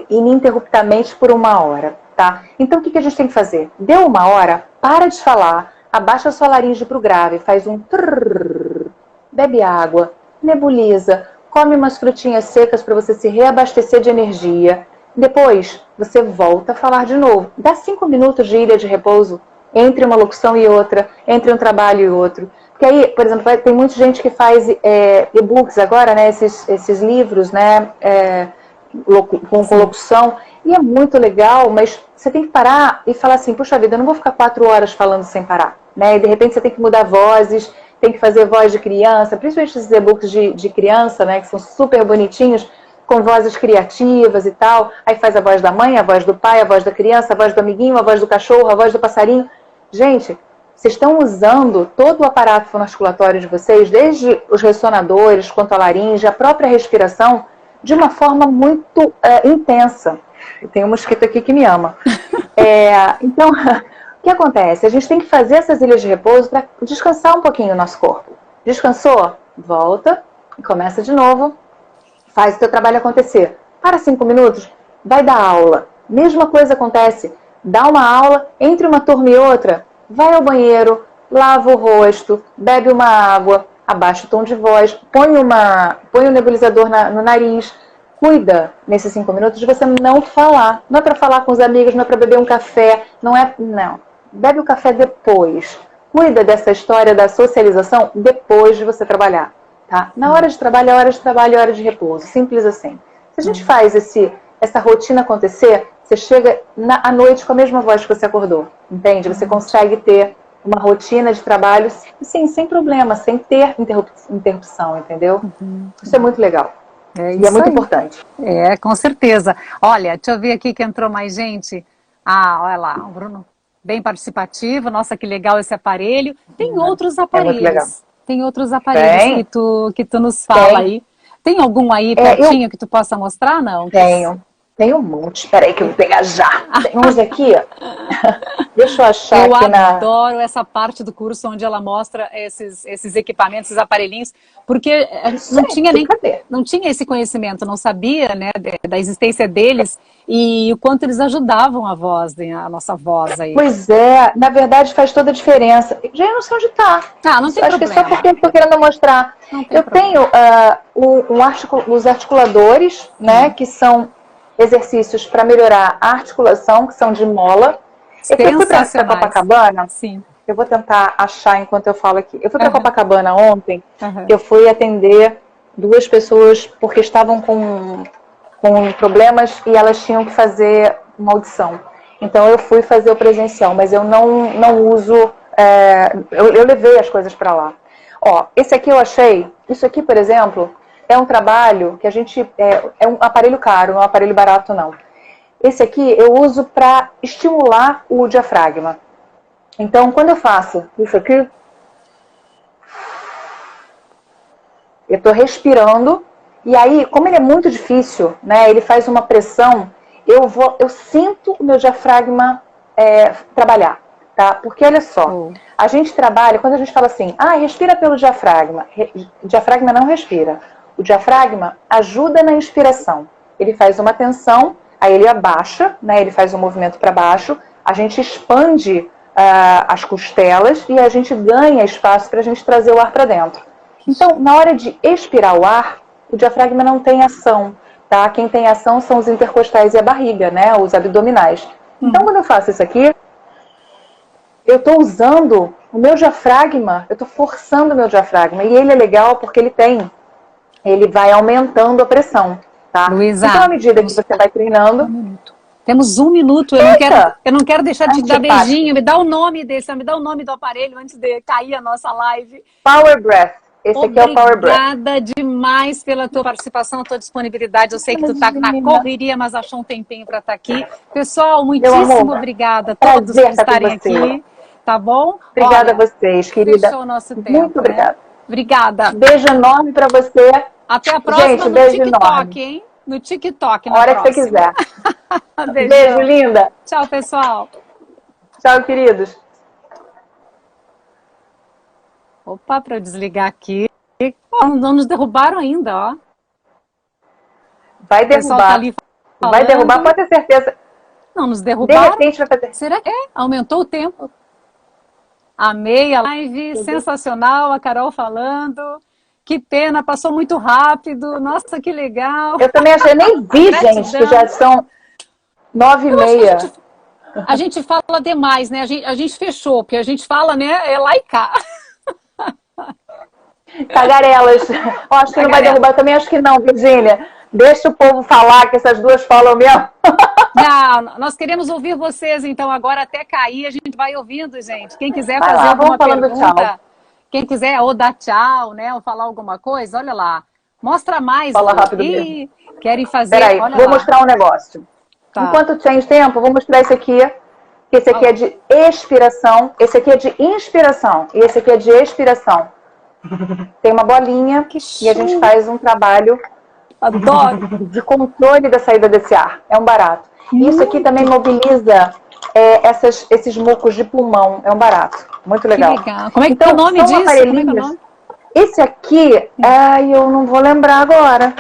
ininterruptamente por 1 hora, tá? Então o que a gente tem que fazer? Deu 1 hora, para de falar, abaixa a sua laringe pro grave, faz um trrr, bebe água, nebuliza, come umas frutinhas secas para você se reabastecer de energia. Depois, você volta a falar de novo. Dá 5 minutos de ilha de repouso entre uma locução e outra, entre um trabalho e outro. Porque aí, por exemplo, tem muita gente que faz e-books agora, né? Esses livros, né? Com locução. E é muito legal, mas você tem que parar e falar assim, puxa vida, eu não vou ficar 4 horas falando sem parar. Né? E de repente você tem que mudar vozes, tem que fazer voz de criança, principalmente esses e-books de criança, né? Que são super bonitinhos, com vozes criativas e tal. Aí faz a voz da mãe, a voz do pai, a voz da criança, a voz do amiguinho, a voz do cachorro, a voz do passarinho. Gente, vocês estão usando todo o aparato fonoarticulatório de vocês, desde os ressonadores, quanto a laringe, a própria respiração, de uma forma muito intensa. Eu tenho um mosquito aqui que me ama. Então, o que acontece? A gente tem que fazer essas ilhas de repouso para descansar um pouquinho o nosso corpo. Descansou? Volta e começa de novo. Faz o teu trabalho acontecer. Para 5 minutos, vai dar aula. Mesma coisa acontece. Dá uma aula, entre uma turma e outra, vai ao banheiro, lava o rosto, bebe uma água, abaixa o tom de voz, põe um nebulizador no nariz. Cuida, nesses 5 minutos, de você não falar. Não é para falar com os amigos, não é para beber um café, não. Bebe o café depois. Cuida dessa história da socialização depois de você trabalhar. Tá? Na hora de trabalho, é hora de trabalho, é hora de repouso. Simples assim. Se a gente faz essa rotina acontecer, você chega à noite com a mesma voz que você acordou. Entende? Você consegue ter uma rotina de trabalho sim, sem problema, sem ter interrupção, entendeu? Isso é muito legal. E é muito importante. Com certeza. Olha, deixa eu ver aqui que entrou mais gente. Olha lá, o Bruno, bem participativo. Nossa, que legal esse aparelho. Tem outros aparelhos. Muito legal. Tem outros aparelhos que tu nos fala aí. Tem algum aí pertinho que tu possa mostrar, não? Tem um monte. Espera aí que eu vou pegar já. Tem uns aqui, ó. Deixa eu achar aqui Eu adoro essa parte do curso onde ela mostra esses equipamentos, esses aparelhinhos, porque não tinha esse conhecimento, não sabia, né, da existência deles e o quanto eles ajudavam a voz, a nossa voz aí. Pois é, na verdade faz toda a diferença. Já eu não sei onde tá. Não tem problema. Acho que é só porque eu estou querendo mostrar. Eu tenho os articuladores, né, que são exercícios para melhorar a articulação, que são de mola. Eu fui para Copacabana. Sim. Eu vou tentar achar enquanto eu falo aqui. Eu fui para Copacabana ontem. Eu fui atender 2 pessoas porque estavam com problemas e elas tinham que fazer uma audição. Então eu fui fazer o presencial, mas eu não uso. Eu levei as coisas para lá. Ó, esse aqui eu achei. Isso aqui, por exemplo, é um trabalho que a gente... É um aparelho caro, não é um aparelho barato, não. Esse aqui eu uso para estimular o diafragma. Então, quando eu faço isso aqui, eu estou respirando, e aí, como ele é muito difícil, né, ele faz uma pressão, eu sinto o meu diafragma trabalhar, tá? Porque, olha só, a gente trabalha, quando a gente fala assim, respira pelo diafragma, o diafragma não respira. O diafragma ajuda na inspiração. Ele faz uma tensão, aí ele abaixa, né, ele faz um movimento para baixo, a gente expande as costelas e a gente ganha espaço para a gente trazer o ar para dentro. Então, na hora de expirar o ar, o diafragma não tem ação, tá? Quem tem ação são os intercostais e a barriga, né, os abdominais. Então, quando eu faço isso aqui, eu estou usando o meu diafragma, eu estou forçando o meu diafragma. E ele é legal porque ele vai aumentando a pressão, tá? Luísa, então, à medida que você vai treinando... Temos 1 minuto, eu não quero deixar de te dar beijinho, me dá o nome do aparelho antes de cair a nossa live. Power Breath, esse aqui é o Power Breath. Obrigada demais pela tua participação, a tua disponibilidade, eu sei que tu tá na correria, mas achou um tempinho para estar aqui. Pessoal, muitíssimo obrigada a todos por estarem aqui, tá bom? Obrigada a vocês, querida. Fechou o nosso tempo. Muito obrigada. Né? Obrigada. Beijo enorme para você. Até a próxima. Gente, no beijo TikTok, enorme. hein? No TikTok, a hora que você quiser. Beijo, linda. Tchau, pessoal. Tchau, queridos. Opa, para eu desligar aqui. Não nos derrubaram ainda, ó. Vai derrubar. Tá ali vai derrubar, pode ter certeza. Não nos derrubaram. De repente vai fazer. Será que aumentou o tempo? Amei a live, sensacional, a Carol falando. Que pena, passou muito rápido. Nossa, que legal. Eu também achei, nem vi, gente, que já são 9h30. A gente fala demais, né? A gente fechou, porque a gente fala, né? É lá e cá. Tagarelas. Oh, acho que não vai derrubar. Eu também acho que não, Virgínia. Deixa o povo falar, que essas duas falam mesmo. Não, nós queremos ouvir vocês, então, agora até cair, a gente vai ouvindo, gente. Quem quiser Vai fazer lá, alguma vamos falando pergunta, tchau. quem quiser ou dar tchau, né? Ou falar alguma coisa, olha lá. Mostra mais. Fala rápido mesmo. Querem fazer. Peraí, olha vou lá. mostrar um negócio. Tá. Enquanto tem tempo, vou mostrar esse aqui. Esse aqui é de expiração, esse aqui é de inspiração e esse aqui é de expiração. Tem uma bolinha e a gente faz um trabalho de controle da saída desse ar. É um barato. Isso aqui também mobiliza esses mucos de pulmão. É um barato. Muito legal. Que legal. Como é que então, é o nome disso? Aparelhinhos. Como é que é o nome? Esse aqui, eu não vou lembrar agora.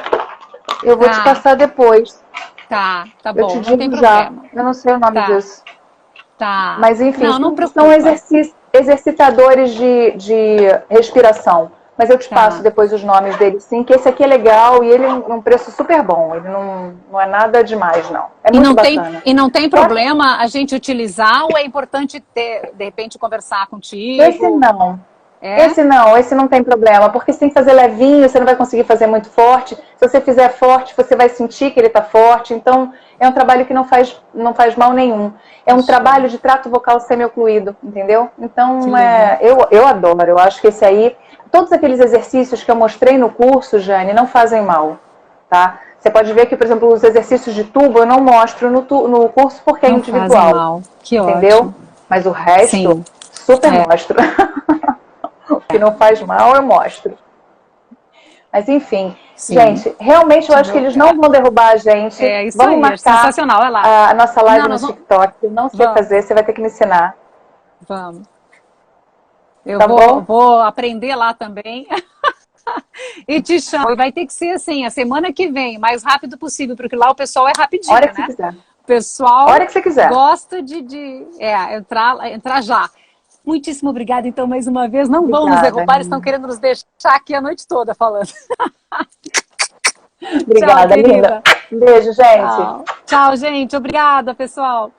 Eu vou te passar depois. Tá bom. Eu te digo não tem já. problema. Eu não sei o nome disso. Tá. Mas enfim, não são exercitadores de respiração. Mas eu te passo depois os nomes deles, sim, que esse aqui é legal e ele é um preço super bom. Ele não é nada demais, não. É muito bacana. E não tem problema a gente utilizar ou é importante ter, de repente, conversar contigo? Esse não. Esse não tem problema, porque você tem que fazer levinho, você não vai conseguir fazer muito forte. Se você fizer forte, você vai sentir que ele está forte. Então, é um trabalho que não faz mal nenhum. É um trabalho de trato vocal semi-ocluído, entendeu? Então, eu adoro. Eu acho que esse aí, todos aqueles exercícios que eu mostrei no curso, Jane, não fazem mal, tá? Você pode ver que, por exemplo, os exercícios de tubo eu não mostro no curso porque é individual. Fazem mal. Que entendeu? Ótimo. Mas o resto, super mostro. O que não faz mal, eu mostro. Mas enfim, gente, realmente eu acho que eles não vão derrubar a gente. Vamos marcar sensacional, é lá. a nossa live no TikTok. Eu não sei fazer, você vai ter que me ensinar. Vamos. Eu bom? Vou aprender lá também. E te chamo. Vai ter que ser assim, a semana que vem, o mais rápido possível, porque lá o pessoal é rapidinho, hora que né? Você quiser. O pessoal hora que você quiser. Gosta de entrar já. Muitíssimo obrigada, então, mais uma vez. Não vão nos derrubar, eles estão querendo nos deixar aqui a noite toda falando. Obrigada, Tchau, linda. Um beijo, gente. Tchau, gente. Obrigada, pessoal.